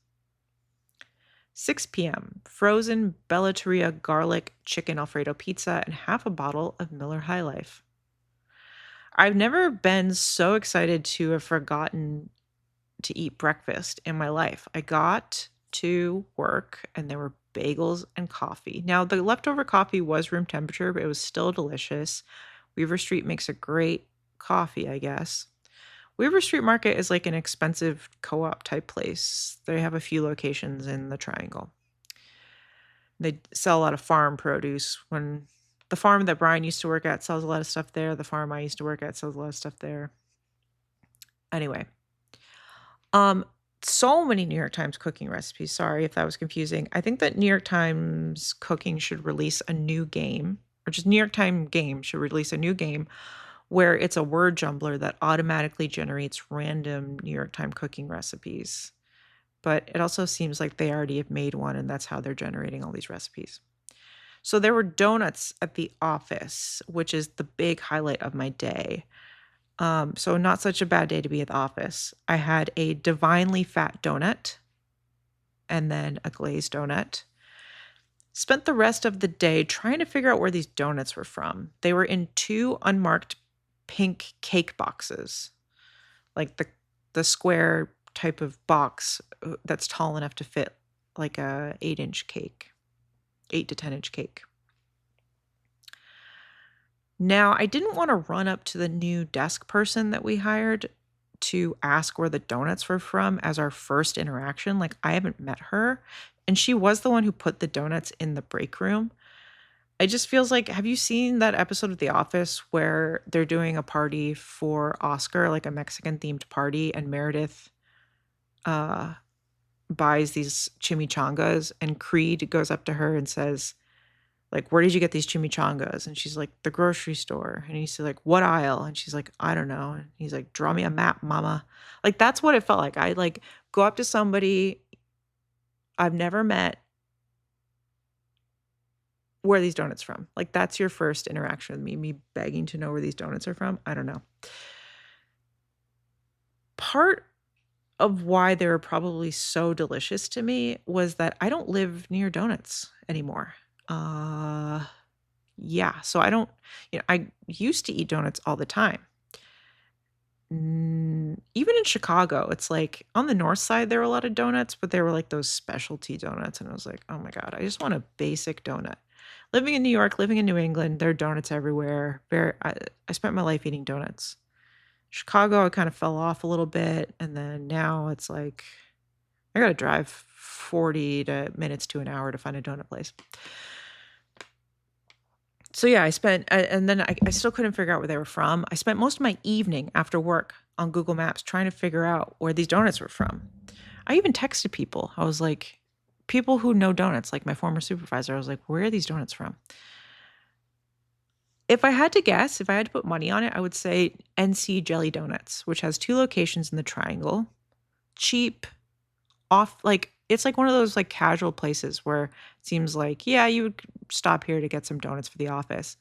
6 p.m. Frozen Bellateria garlic chicken Alfredo pizza and half a bottle of Miller High Life. I've never been so excited to have forgotten to eat breakfast in my life. I got to work and there were bagels and coffee. Now, the leftover coffee was room temperature, but it was still delicious. Weaver Street makes a great coffee, I guess. Weaver Street Market is like an expensive co-op type place. They have a few locations in the Triangle. They sell a lot of farm produce. When the farm that Brian used to work at sells a lot of stuff there, the farm I used to work at sells a lot of stuff there. Anyway, so many New York Times cooking recipes. Sorry if that was confusing. I think that New York Times Cooking should release a new game, or just New York Times Game should release a new game where it's a word jumbler that automatically generates random New York Times cooking recipes. But it also seems like they already have made one, and that's how they're generating all these recipes. So there were donuts at the office, which is the big highlight of my day. So not such a bad day to be at the office. I had a divinely fat donut and then a glazed donut. Spent the rest of the day trying to figure out where these donuts were from. They were in 2 unmarked pink cake boxes, like the square type of box that's tall enough to fit like a 8-inch cake, 8 to 10-inch cake. Now, I didn't want to run up to the new desk person that we hired to ask where the donuts were from as our first interaction. Like, I haven't met her, and she was the one who put the donuts in the break room. It just feels like, have you seen that episode of The Office where they're doing a party for Oscar, like a Mexican themed party, and Meredith uh, buys these chimichangas, and Creed goes up to her and says, like, where did you get these chimichangas? And she's like, the grocery store. And he's like, what aisle? And she's like, I don't know. And he's like, draw me a map, mama. Like, that's what it felt like. I like go up to somebody I've never met. Where are these donuts from? Like, that's your first interaction with me begging to know where these donuts are from. I don't know. Part of why they were probably so delicious to me was that I don't live near donuts anymore. Yeah, so I don't, I used to eat donuts all the time. Even in Chicago, it's like on the north side, there were a lot of donuts, but they were like those specialty donuts. And I was like, oh my God, I just want a basic donut. Living in New York, living in New England, there are donuts everywhere. I spent my life eating donuts. Chicago, I kind of fell off a little bit. And then now it's like, I got to drive 40 minutes to an hour to find a donut place. So yeah, and then I still couldn't figure out where they were from. I spent most of my evening after work on Google Maps trying to figure out where these donuts were from. I even texted people. I was like, people who know donuts, like my former supervisor, I was like, where are these donuts from? If I had to guess, if I had to put money on it, I would say NC Jelly Donuts, which has 2 locations in the Triangle. Cheap, it's like one of those like casual places where it seems like, yeah, you would stop here to get some donuts for the office.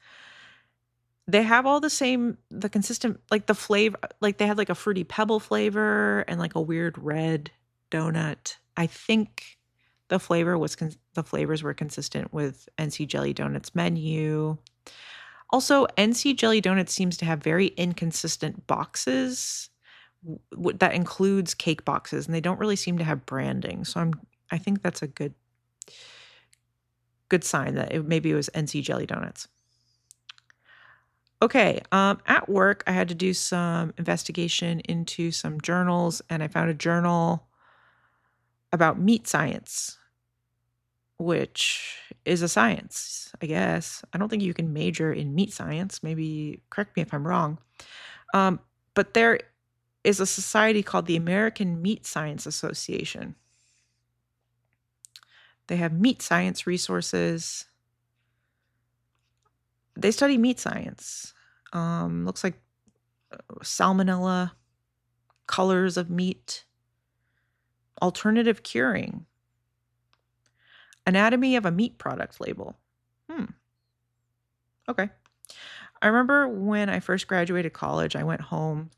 They have all the consistent, like the flavor, like they had like a fruity pebble flavor and like a weird red donut. I think the flavors were consistent with NC Jelly Donuts menu. Also, NC Jelly Donuts seems to have very inconsistent boxes that includes cake boxes, and they don't really seem to have branding. So I think that's a good sign that maybe it was NC Jelly Donuts. Okay, at work, I had to do some investigation into some journals, and I found a journal about meat science, which is a science, I guess. I don't think you can major in meat science. Maybe correct me if I'm wrong. But there is a society called the American Meat Science Association. They have meat science resources. They study meat science. Looks like salmonella, colors of meat, alternative curing, anatomy of a meat product label. Okay. I remember when I first graduated college, I went home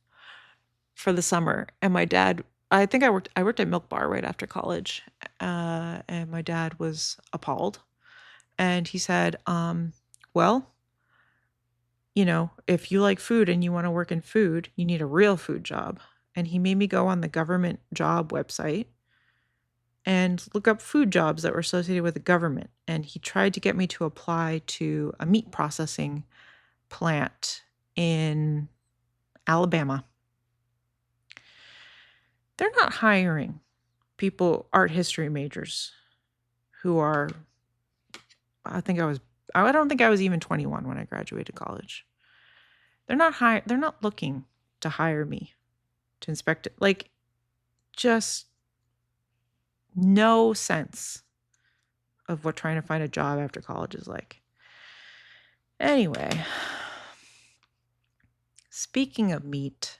for the summer, and my dad, I worked at Milk Bar right after college, and my dad was appalled, and he said, well, if you like food and you want to work in food, you need a real food job. And he made me go on the government job website and look up food jobs that were associated with the government. And he tried to get me to apply to a meat processing plant in Alabama. They're not hiring art history majors who are, I don't think I was even 21 when I graduated college. They're not looking to hire me to inspect it. Like, just no sense of what trying to find a job after college is like. Anyway, speaking of meat,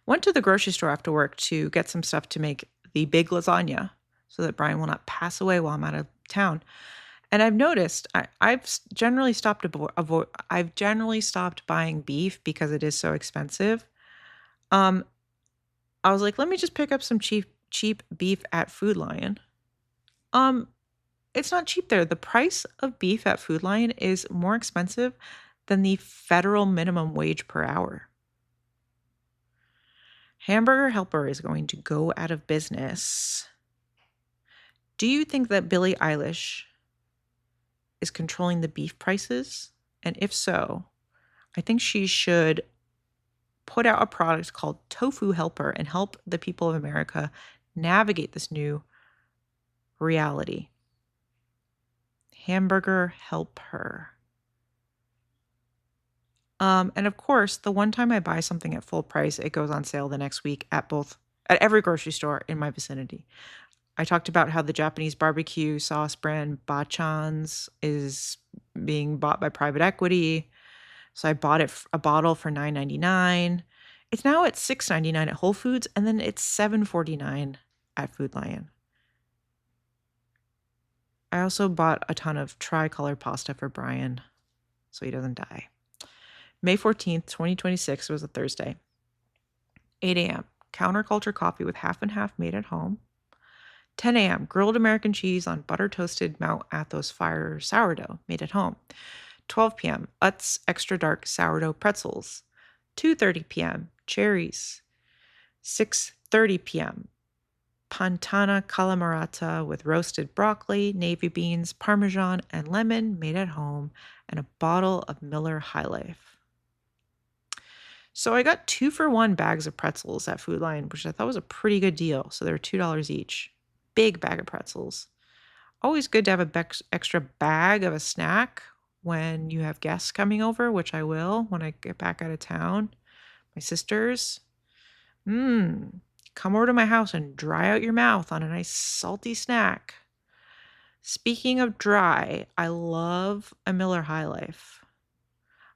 went to the grocery store after work to get some stuff to make the big lasagna so that Brian will not pass away while I'm out of town. And I've noticed I've generally stopped buying beef because it is so expensive. Um, I was like, let me just pick up some cheap beef at Food Lion. Um, it's not cheap there. The price of beef at Food Lion is more expensive than the federal minimum wage per hour. Hamburger Helper is going to go out of business. Do you think that Billie Eilish is controlling the beef prices? And if so, I think she should put out a product called Tofu Helper and help the people of America navigate this new reality. Hamburger Helper. And of course, the one time I buy something at full price, it goes on sale the next week at every grocery store in my vicinity. I talked about how the Japanese barbecue sauce brand Bachan's is being bought by private equity. So I bought a bottle for $9.99. It's now at $6.99 at Whole Foods, and then it's $7.49 at Food Lion. I also bought a ton of tricolor pasta for Brian so he doesn't die. May 14th, 2026 was a Thursday. 8 a.m. Counterculture coffee with half and half made at home. 10 a.m. Grilled American cheese on butter-toasted Mount Athos fire sourdough made at home. 12 p.m. Utz extra dark sourdough pretzels. 2:30 p.m. Cherries. 6:30 p.m. Pantana calamarata with roasted broccoli, navy beans, parmesan, and lemon made at home, and a bottle of Miller High Life. So I got 2-for-1 bags of pretzels at Food Lion, which I thought was a pretty good deal. So they were $2 each. Big bag of pretzels. Always good to have a extra bag of a snack when you have guests coming over, which I will when I get back out of town. My sisters. Come over to my house and dry out your mouth on a nice salty snack. Speaking of dry, I love a Miller High Life.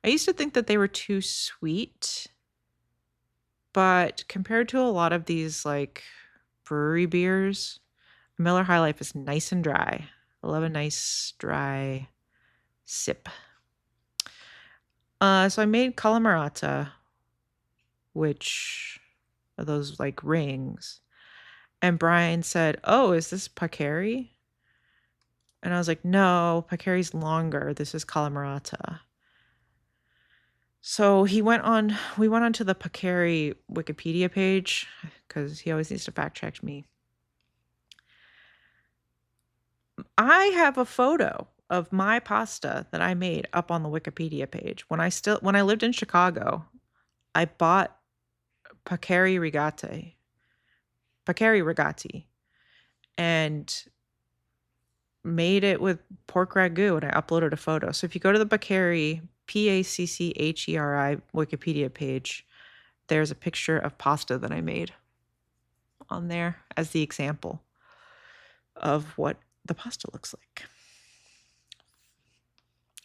I used to think that they were too sweet, but compared to a lot of these like brewery beers, Miller High Life is nice and dry. I love a nice dry sip. So I made calamarata, which are those like rings. And Brian said, "Oh, is this pacari?" And I was like, "No, pacari's longer. This is calamarata." So we went on to the pacari Wikipedia page because he always needs to fact check me. I have a photo of my pasta that I made up on the Wikipedia page. When I lived in Chicago, I bought pacari rigati, and made it with pork ragu, and I uploaded a photo. So if you go to the Paccheri, Paccheri Wikipedia page, there's a picture of pasta that I made on there as the example of what the pasta looks like.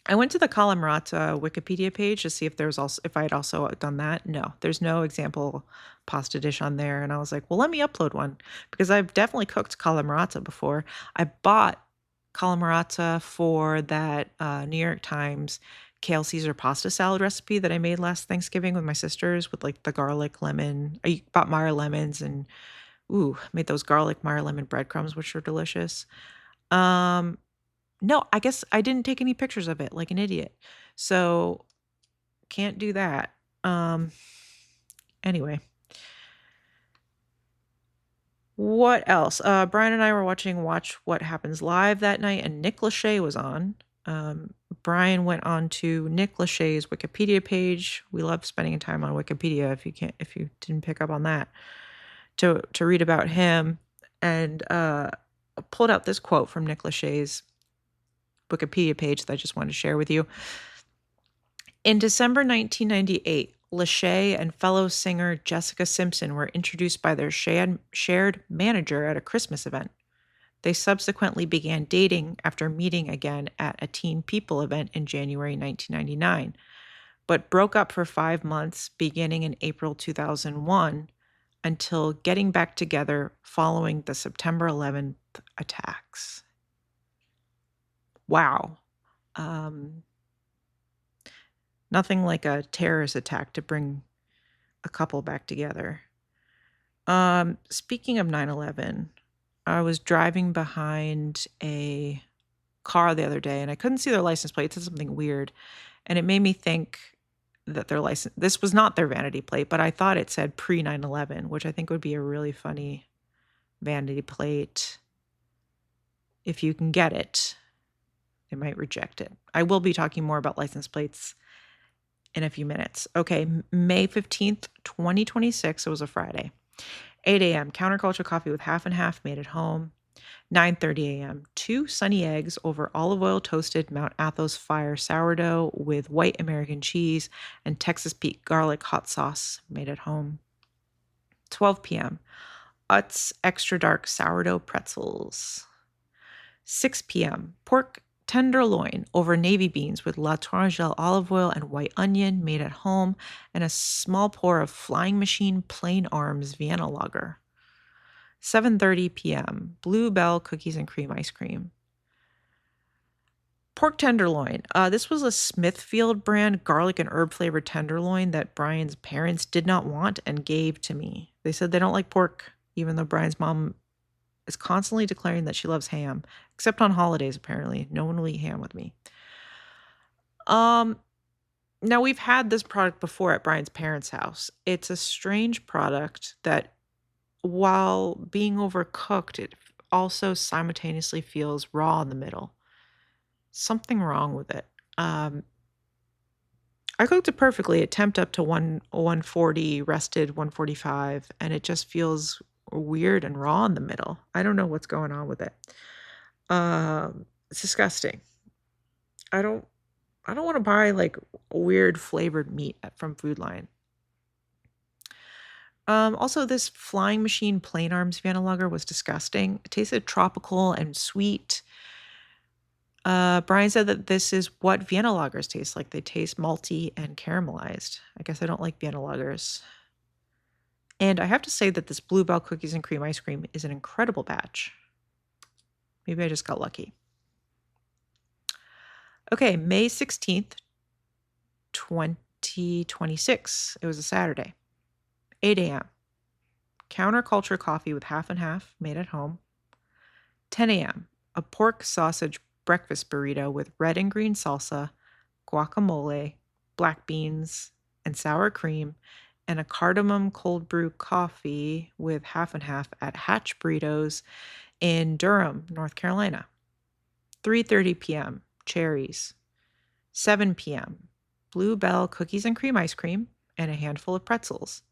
I went to the Calamarata Wikipedia page to see if I had also done that. No, there's no example pasta dish on there. And I was like, well, let me upload one because I've definitely cooked Calamarata before. I bought Calamarata for that New York Times kale Caesar pasta salad recipe that I made last Thanksgiving with my sisters with like the garlic lemon. I bought Meyer lemons and made those garlic Meyer lemon breadcrumbs, which are delicious. No, I guess I didn't take any pictures of it like an idiot. So can't do that. Anyway. What else? Brian and I were watching Watch What Happens Live that night, and Nick Lachey was on. Brian went on to Nick Lachey's Wikipedia page. We love spending time on Wikipedia if you didn't pick up on that, to read about him, and pulled out this quote from Nick Lachey's Wikipedia page that I just wanted to share with you. In December 1998, Lachey and fellow singer Jessica Simpson were introduced by their shared manager at a Christmas event. They subsequently began dating after meeting again at a Teen People event in January 1999, but broke up for 5 months beginning in April 2001 until getting back together following the September 11th attacks. Wow. Nothing like a terrorist attack to bring a couple back together. Speaking of 9/11, I was driving behind a car the other day and I couldn't see their license plate. It said something weird. And it made me think that their license, this was not their vanity plate, but I thought it said pre 9/11, which I think would be a really funny vanity plate. If you can get it, they might reject it. I will be talking more about license plates in a few minutes. Okay, May 15th, 2026. It was a Friday. 8 a.m. Counterculture coffee with half and half made at home. 9:30 a.m. 2 sunny eggs over olive oil toasted Mount Athos fire sourdough with white American cheese and Texas Pete garlic hot sauce made at home. 12 p.m. Utz extra dark sourdough pretzels. 6 p.m. Pork tenderloin over navy beans with La Tourangelle olive oil and white onion made at home, and a small pour of Flying Machine Plain Arms Vienna Lager. 7:30 p.m. Bluebell cookies and cream ice cream. Pork tenderloin. This was a Smithfield brand garlic and herb flavored tenderloin that Brian's parents did not want and gave to me. They said they don't like pork, even though Brian's mom is constantly declaring that she loves ham, except on holidays, apparently. No one will eat ham with me. Now, we've had this product before at Brian's parents' house. It's a strange product that, while being overcooked, it also simultaneously feels raw in the middle. Something wrong with it. I cooked it perfectly. It temped up to 140, rested 145, and it just feels weird and raw in the middle. I don't know what's going on with it. It's disgusting. I don't want to buy like weird flavored meat from Food Lion. Also, this Flying Machine Plain Arms Vienna Lager was disgusting. It tasted tropical and sweet. Brian said that this is what Vienna lagers taste like. They taste malty and caramelized. I guess I don't like Vienna lagers. And I have to say that this Bluebell cookies and cream ice cream is an incredible batch. Maybe I just got lucky. Okay, May 16th, 2026. It was a Saturday. 8 a.m. Counterculture coffee with half and half made at home. 10 a.m. A pork sausage breakfast burrito with red and green salsa, guacamole, black beans, and sour cream, and a cardamom cold brew coffee with half and half at Hatch Burritos in Durham, North Carolina. 3:30 p.m. Cherries. 7 p.m. Bluebell cookies and cream ice cream and a handful of pretzels.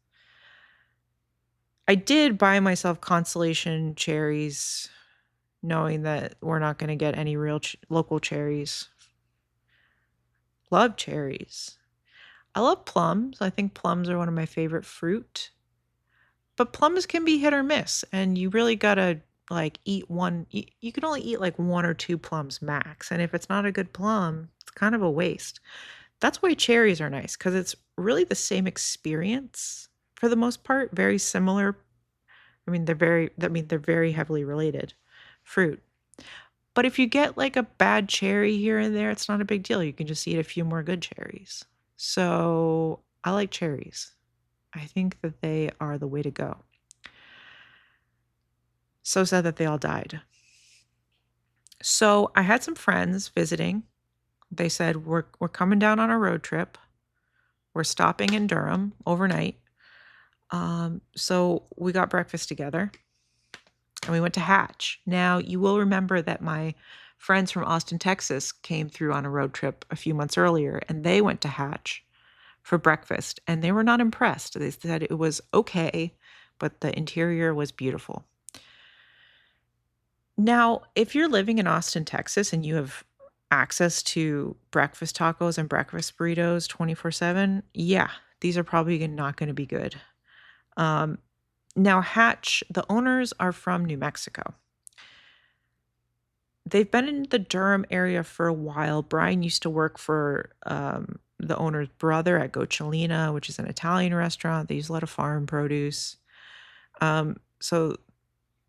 I did buy myself consolation cherries, knowing that we're not going to get any real local cherries. Love cherries. I love plums. I think plums are one of my favorite fruit. But plums can be hit or miss, and you really got to like eat one. You can only eat like 1 or 2 plums max, and if it's not a good plum, it's kind of a waste. That's why cherries are nice, because it's really the same experience for the most part, very similar. They're very heavily related fruit. But if you get like a bad cherry here and there, it's not a big deal. You can just eat a few more good cherries. So I like cherries. I think that they are the way to go. So sad that they all died. So I had some friends visiting. They said, we're coming down on a road trip. We're stopping in Durham overnight. So we got breakfast together and we went to Hatch. Now, you will remember that my friends from Austin, Texas came through on a road trip a few months earlier, and they went to Hatch for breakfast, and they were not impressed. They said it was okay, but the interior was beautiful. Now, if you're living in Austin, Texas, and you have access to breakfast tacos and breakfast burritos 24/7, yeah, these are probably not going to be good. Now, Hatch, the owners are from New Mexico. They've been in the Durham area for a while. Brian used to work for the owner's brother at Gocciolina, which is an Italian restaurant. They use a lot of farm produce. So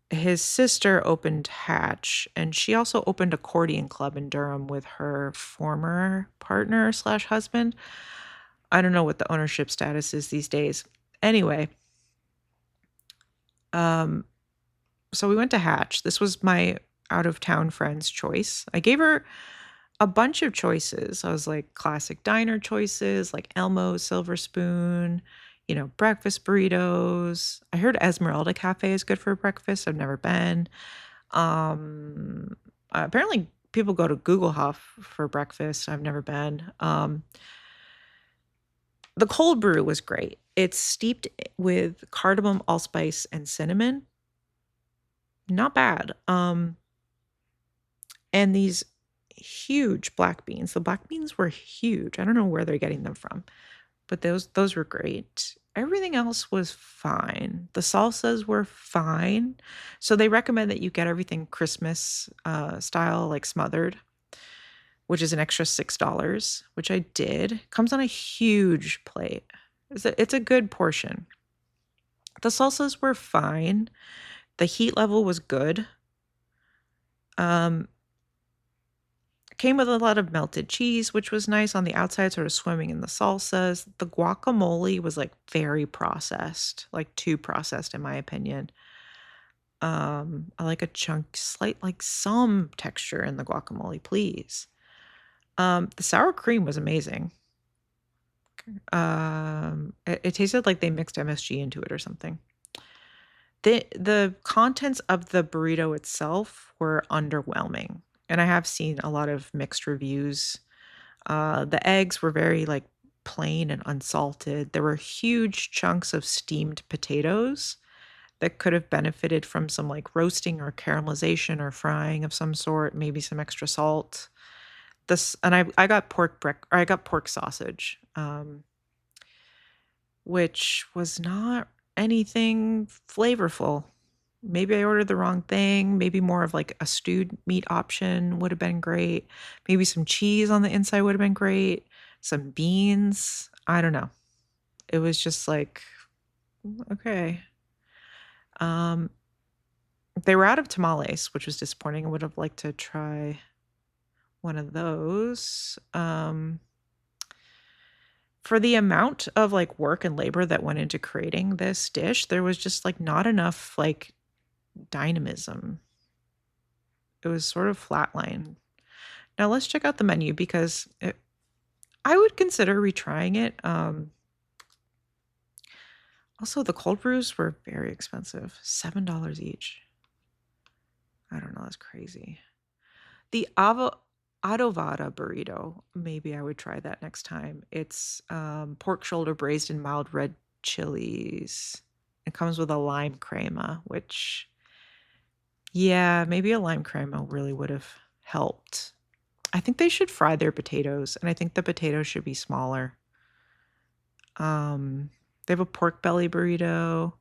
his sister opened Hatch, and she also opened Accordion Club in Durham with her former partner / husband. I don't know what the ownership status is these days. Anyway, um, so we went to Hatch. This was my out of town friend's choice. I gave her a bunch of choices. I was like classic diner choices, like Elmo's Silver Spoon, breakfast burritos. I heard Esmeralda Cafe is good for breakfast. I've never been. Um, Apparently people go to Google Huff for breakfast. I've never been. The cold brew was great. It's steeped with cardamom, allspice, and cinnamon. Not bad. And these huge black beans. The black beans were huge. I don't know where they're getting them from, but those were great. Everything else was fine. The salsas were fine. So they recommend that you get everything Christmas style, like smothered, which is an extra $6, which I did. Comes on a huge plate. It's a good portion. The salsas were fine. The heat level was good. Came with a lot of melted cheese, which was nice on the outside, sort of swimming in the salsas. The guacamole was like very processed, like too processed in my opinion. I like a like some texture in the guacamole, please. The sour cream was amazing. It tasted like they mixed MSG into it or something. The contents of the burrito itself were underwhelming, and I have seen a lot of mixed reviews. The eggs were very like plain and unsalted. There were huge chunks of steamed potatoes that could have benefited from some like roasting or caramelization or frying of some sort, maybe some extra salt. I got I got pork sausage, which was not anything flavorful. Maybe I ordered the wrong thing. Maybe more of like a stewed meat option would have been great. Maybe some cheese on the inside would have been great. Some beans. I don't know. It was just like, okay. They were out of tamales, which was disappointing. I would have liked to try one of those. For the amount of like work and labor that went into creating this dish, there was just like not enough like dynamism. It was sort of flatline. Now let's check out the menu because I would consider retrying it. Also, the cold brews were very expensive, $7 each. I don't know, that's crazy. The adovada burrito, maybe I would try that next time. It's pork shoulder braised in mild red chilies. It comes with a lime crema, which, yeah, maybe a lime crema really would have helped. I think they should fry their potatoes, and I think the potatoes should be smaller. They have a pork belly burrito.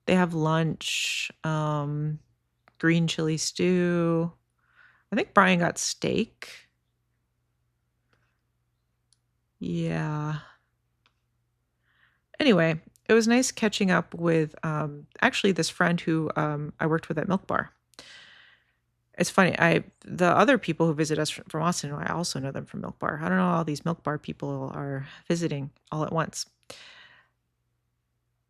They have lunch, green chili stew. I think Brian got steak. Yeah. Anyway, it was nice catching up with actually this friend who I worked with at Milk Bar. It's funny. The other people who visit us from Austin, I also know them from Milk Bar. I don't know, all these Milk Bar people are visiting all at once.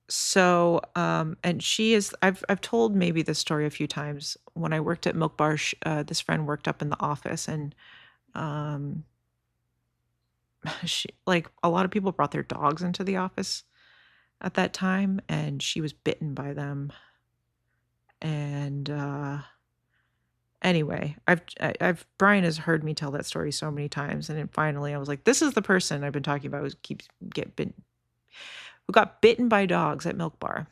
So, and she is. I've told maybe this story a few times. When I worked at Milk Bar, this friend worked up in the office, and um, she like a lot of people brought their dogs into the office at that time, and she was bitten by them. And anyway, I've Brian has heard me tell that story so many times, and then finally I was like, this is the person I've been talking about who keeps who got bitten by dogs at Milk Bar.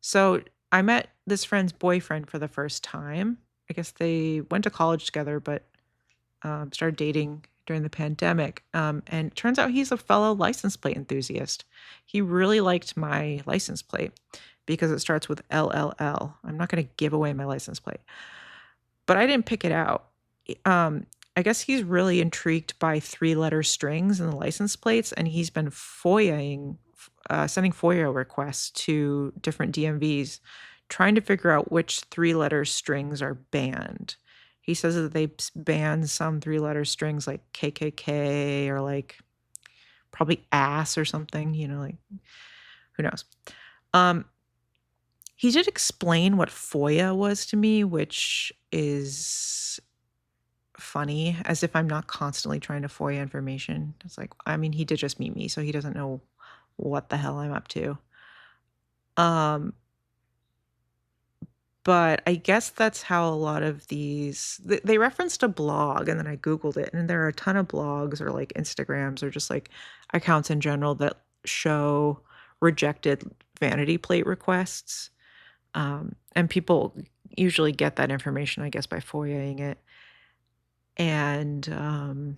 So I met this friend's boyfriend for the first time. I guess they went to college together, but started dating during the pandemic. And it turns out he's a fellow license plate enthusiast. He really liked my license plate because it starts with LLL. I'm not going to give away my license plate, but I didn't pick it out. I guess he's really intrigued by 3-letter strings in the license plates, and he's been sending FOIA requests to different DMVs, trying to figure out which 3-letter strings are banned. He says that they banned some 3-letter strings like KKK or like probably ass or something, like who knows. Um, he did explain what FOIA was to me, which is funny, as if I'm not constantly trying to FOIA information. It's like, I mean, he did just meet me, so he doesn't know what the hell I'm up to. Um, but I guess that's how a lot of these they referenced a blog, and then I Googled it, and there are a ton of blogs or like Instagrams or just like accounts in general that show rejected vanity plate requests. And people usually get that information, I guess, by FOIAing it. And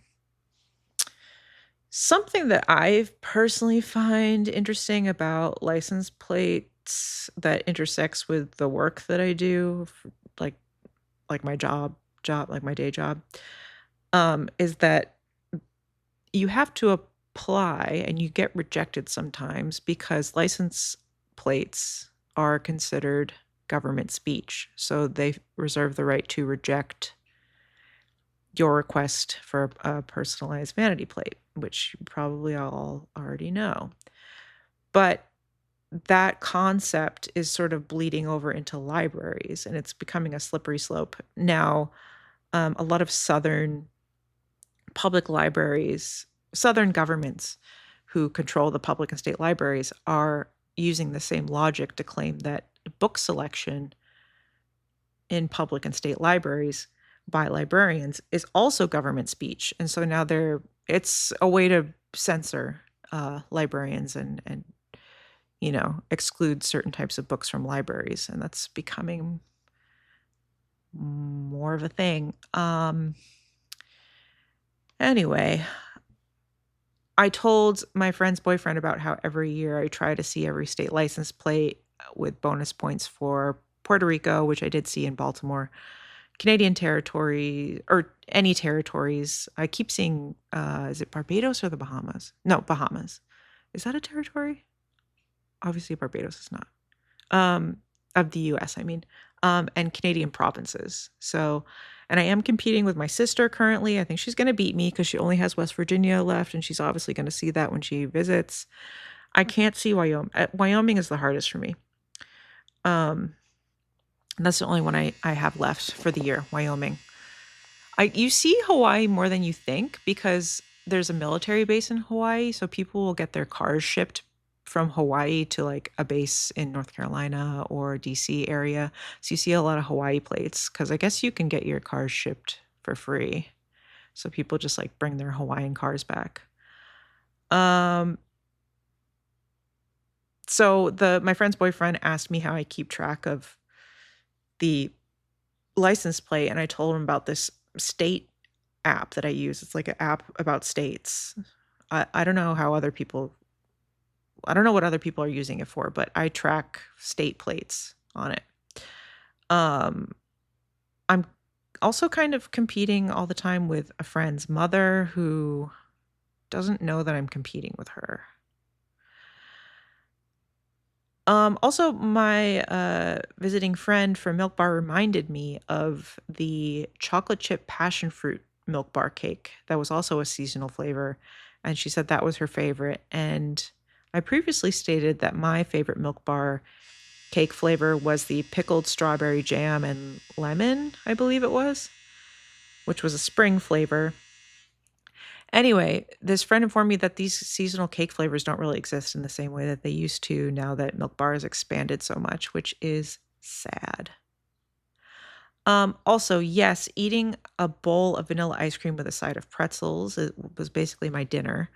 something that I personally find interesting about license plates that intersects with the work that I do, like my like my day job, is that you have to apply and you get rejected sometimes because license plates are considered government speech. So they reserve the right to reject your request for a personalized vanity plate, which you probably all already know. But that concept is sort of bleeding over into libraries, and it's becoming a slippery slope. Now, a lot of Southern public libraries, Southern governments who control the public and state libraries are using the same logic to claim that book selection in public and state libraries by librarians is also government speech. And so now it's a way to censor librarians and exclude certain types of books from libraries. And that's becoming more of a thing. Anyway, I told my friend's boyfriend about how every year I try to see every state license plate with bonus points for Puerto Rico, which I did see in Baltimore, Canadian territory, or any territories. I keep seeing, is it Barbados or the Bahamas? No, Bahamas. Is that a territory? Obviously, Barbados is not. Of the US, I mean, and Canadian provinces. So, and I am competing with my sister currently. I think she's going to beat me because she only has West Virginia left, and she's obviously going to see that when she visits. I can't see Wyoming. Wyoming is the hardest for me. That's the only one I have left for the year, Wyoming. You see Hawaii more than you think because there's a military base in Hawaii, so people will get their cars shipped from Hawaii to like a base in North Carolina or DC area. So you see a lot of Hawaii plates because I guess you can get your cars shipped for free. So people just like bring their Hawaiian cars back. So my friend's boyfriend asked me how I keep track of the license plate, and I told him about this state app that I use. It's like an app about states. I don't know how other people I don't know what other people are using it for, but I track state plates on it. I'm also kind of competing all the time with a friend's mother who doesn't know that I'm competing with her. Also, my visiting friend from Milk Bar reminded me of the chocolate chip passion fruit milk bar cake that was also a seasonal flavor, and she said that was her favorite. And I previously stated that my favorite milk bar cake flavor was the pickled strawberry jam and lemon, I believe it was, which was a spring flavor. Anyway, this friend informed me that these seasonal cake flavors don't really exist in the same way that they used to now that Milk Bar has expanded so much, which is sad. Also, yes, eating a bowl of vanilla ice cream with a side of pretzels, it was basically my dinner,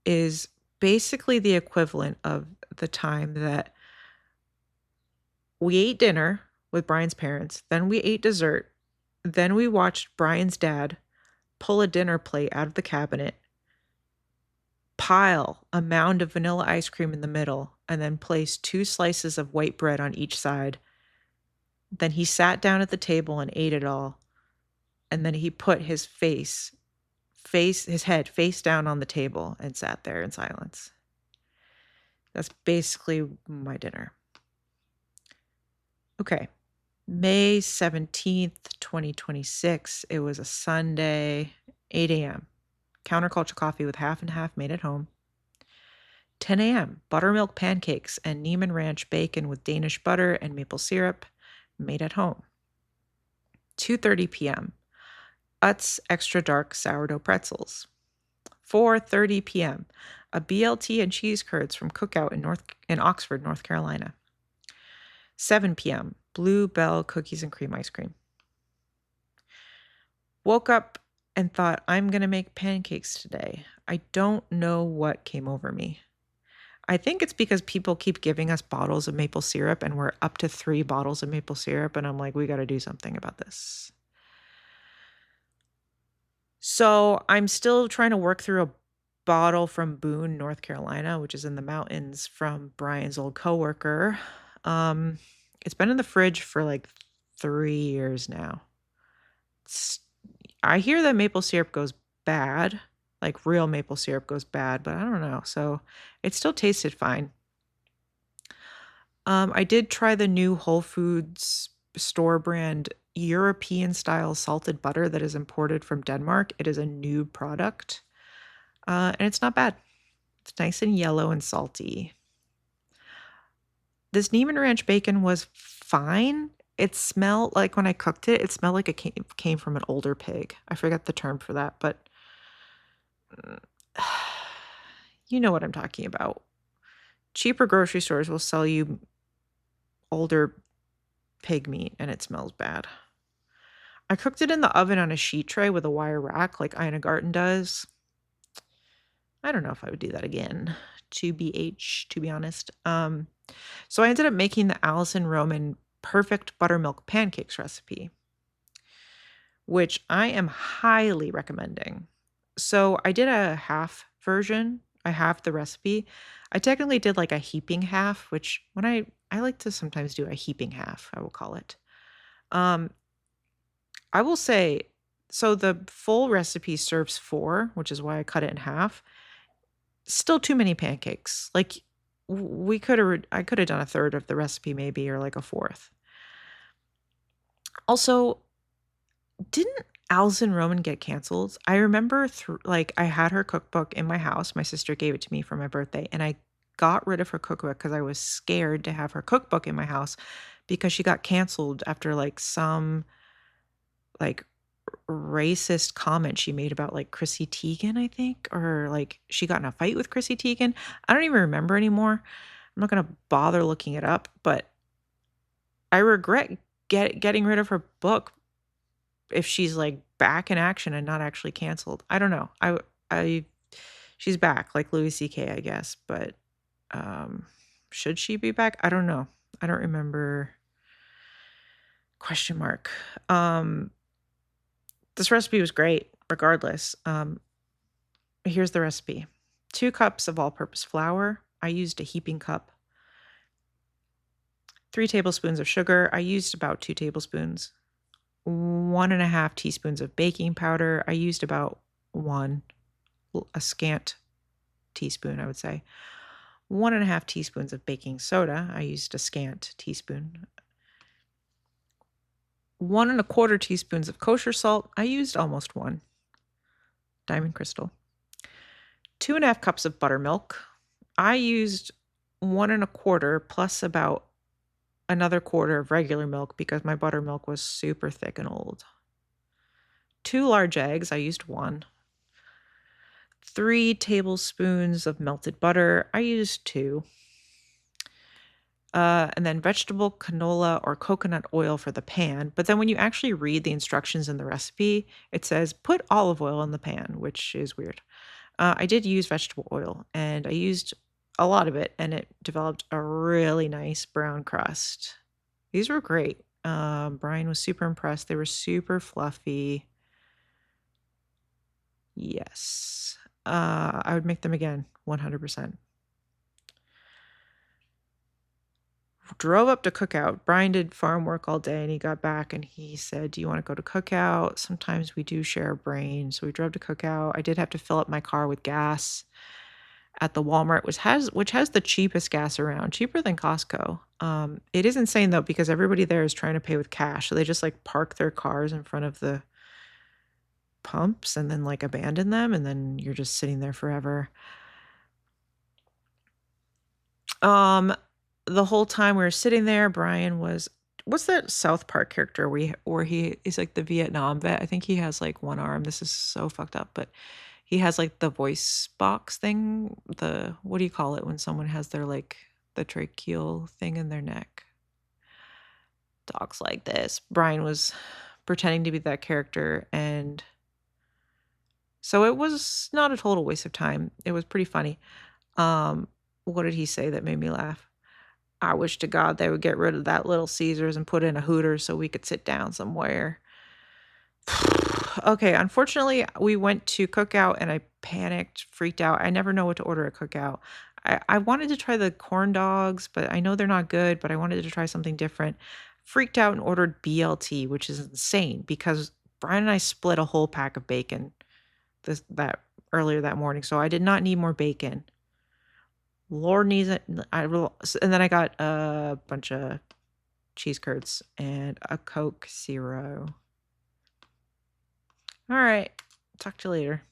is basically the equivalent of the time that we ate dinner with Brian's parents, then we ate dessert, then we watched Brian's dad pull a dinner plate out of the cabinet, pile a mound of vanilla ice cream in the middle, and then place 2 slices of white bread on each side. Then he sat down at the table and ate it all. And then he put his head face down on the table and sat there in silence. That's basically my dinner. Okay. May 17th, 2026. It was a Sunday, 8 a.m. counterculture coffee with half and half made at home. 10 a.m., buttermilk pancakes and Neiman Ranch bacon with Danish butter and maple syrup made at home. 2:30 p.m., Utz extra dark sourdough pretzels. 4:30 p.m., a BLT and cheese curds from Cookout in Oxford, North Carolina. 7 p.m., Blue Bell cookies and cream ice cream. Woke up and thought, I'm going to make pancakes today. I don't know what came over me. I think it's because people keep giving us bottles of maple syrup, and we're up to 3 bottles of maple syrup, and I'm like, we got to do something about this. So I'm still trying to work through a bottle from Boone, North Carolina, which is in the mountains, from Brian's old coworker. It's been in the fridge for like 3 years now. I hear that maple syrup goes bad, like real maple syrup goes bad, but I don't know. So it still tasted fine. I did try the new Whole Foods store brand European style salted butter that is imported from Denmark. It is a new product, and it's not bad. It's nice and yellow and salty. This Neiman Ranch bacon was fine. It smelled like, when I cooked it, it smelled like it came from an older pig. I forget the term for that, but you know what I'm talking about. Cheaper grocery stores will sell you older pig meat and it smells bad. I cooked it in the oven on a sheet tray with a wire rack like Ina Garten does. I don't know if I would do that again, to be honest. So I ended up making the Alison Roman perfect buttermilk pancakes recipe, which I am highly recommending. So I did a half version. I have the recipe. I technically did like a heaping half, which when I like to sometimes do a heaping half, I will call it. I will say, so the full recipe serves 4, which is why I cut it in half. Still too many pancakes. Like I could have done a third of the recipe maybe, or like a fourth. Also, didn't Alison Roman get canceled? I remember I had her cookbook in my house. My sister gave it to me for my birthday, and I got rid of her cookbook because I was scared to have her cookbook in my house because she got canceled after like some like racist comment she made about like Chrissy Teigen, I think, or like she got in a fight with Chrissy Teigen. I don't even remember anymore. I'm not going to bother looking it up, but I regret getting rid of her book if she's like back in action and not actually canceled. I don't know. She's back like Louis C.K., I guess, but should she be back? I don't know. I don't remember. Question mark. This recipe was great regardless. Here's the recipe. 2 cups of all-purpose flour. I used a heaping cup. 3 tablespoons of sugar. I used about 2 tablespoons. 1.5 teaspoons of baking powder. I used about 1, a scant teaspoon, I would say. 1.5 teaspoons of baking soda. I used a scant teaspoon. 1.25 teaspoons of kosher salt. I used almost 1. Diamond Crystal. 2.5 cups of buttermilk. I used 1.25 plus about another quarter of regular milk because my buttermilk was super thick and old. 2 large eggs. I used 1. 3 tablespoons of melted butter. I used 2. And then vegetable canola or coconut oil for the pan. But then when you actually read the instructions in the recipe, it says put olive oil in the pan, which is weird. I did use vegetable oil, and I used a lot of it, and it developed a really nice brown crust. These were great. Brian was super impressed. They were super fluffy. Yes. I would make them again, 100%. Drove up to Cookout. Brian did farm work all day, and he got back and he said, do you want to go to Cookout? Sometimes we do share a brain. So we drove to Cookout. I did have to fill up my car with gas at the Walmart, which has the cheapest gas around, cheaper than Costco. It is insane though, because everybody there is trying to pay with cash. So they just like park their cars in front of the pumps and then like abandon them, and then you're just sitting there forever. The whole time we were sitting there, Brian was, what's that South Park character where he is like the Vietnam vet? I think he has like one arm. This is so fucked up, but he has like the voice box thing. What do you call it when someone has their like the tracheal thing in their neck? Dogs like this. Brian was pretending to be that character, and so it was not a total waste of time. It was pretty funny. What did he say that made me laugh? I wish to God they would get rid of that Little Caesars and put in a Hooters so we could sit down somewhere. Okay, unfortunately, we went to Cookout and I panicked, freaked out. I never know what to order at Cookout. I wanted to try the corn dogs, but I know they're not good, but I wanted to try something different. Freaked out and ordered BLT, which is insane because Brian and I split a whole pack of bacon that earlier that morning, so I did not need more bacon. Lord needs it. And then I got a bunch of cheese curds and a Coke Zero. All right. Talk to you later.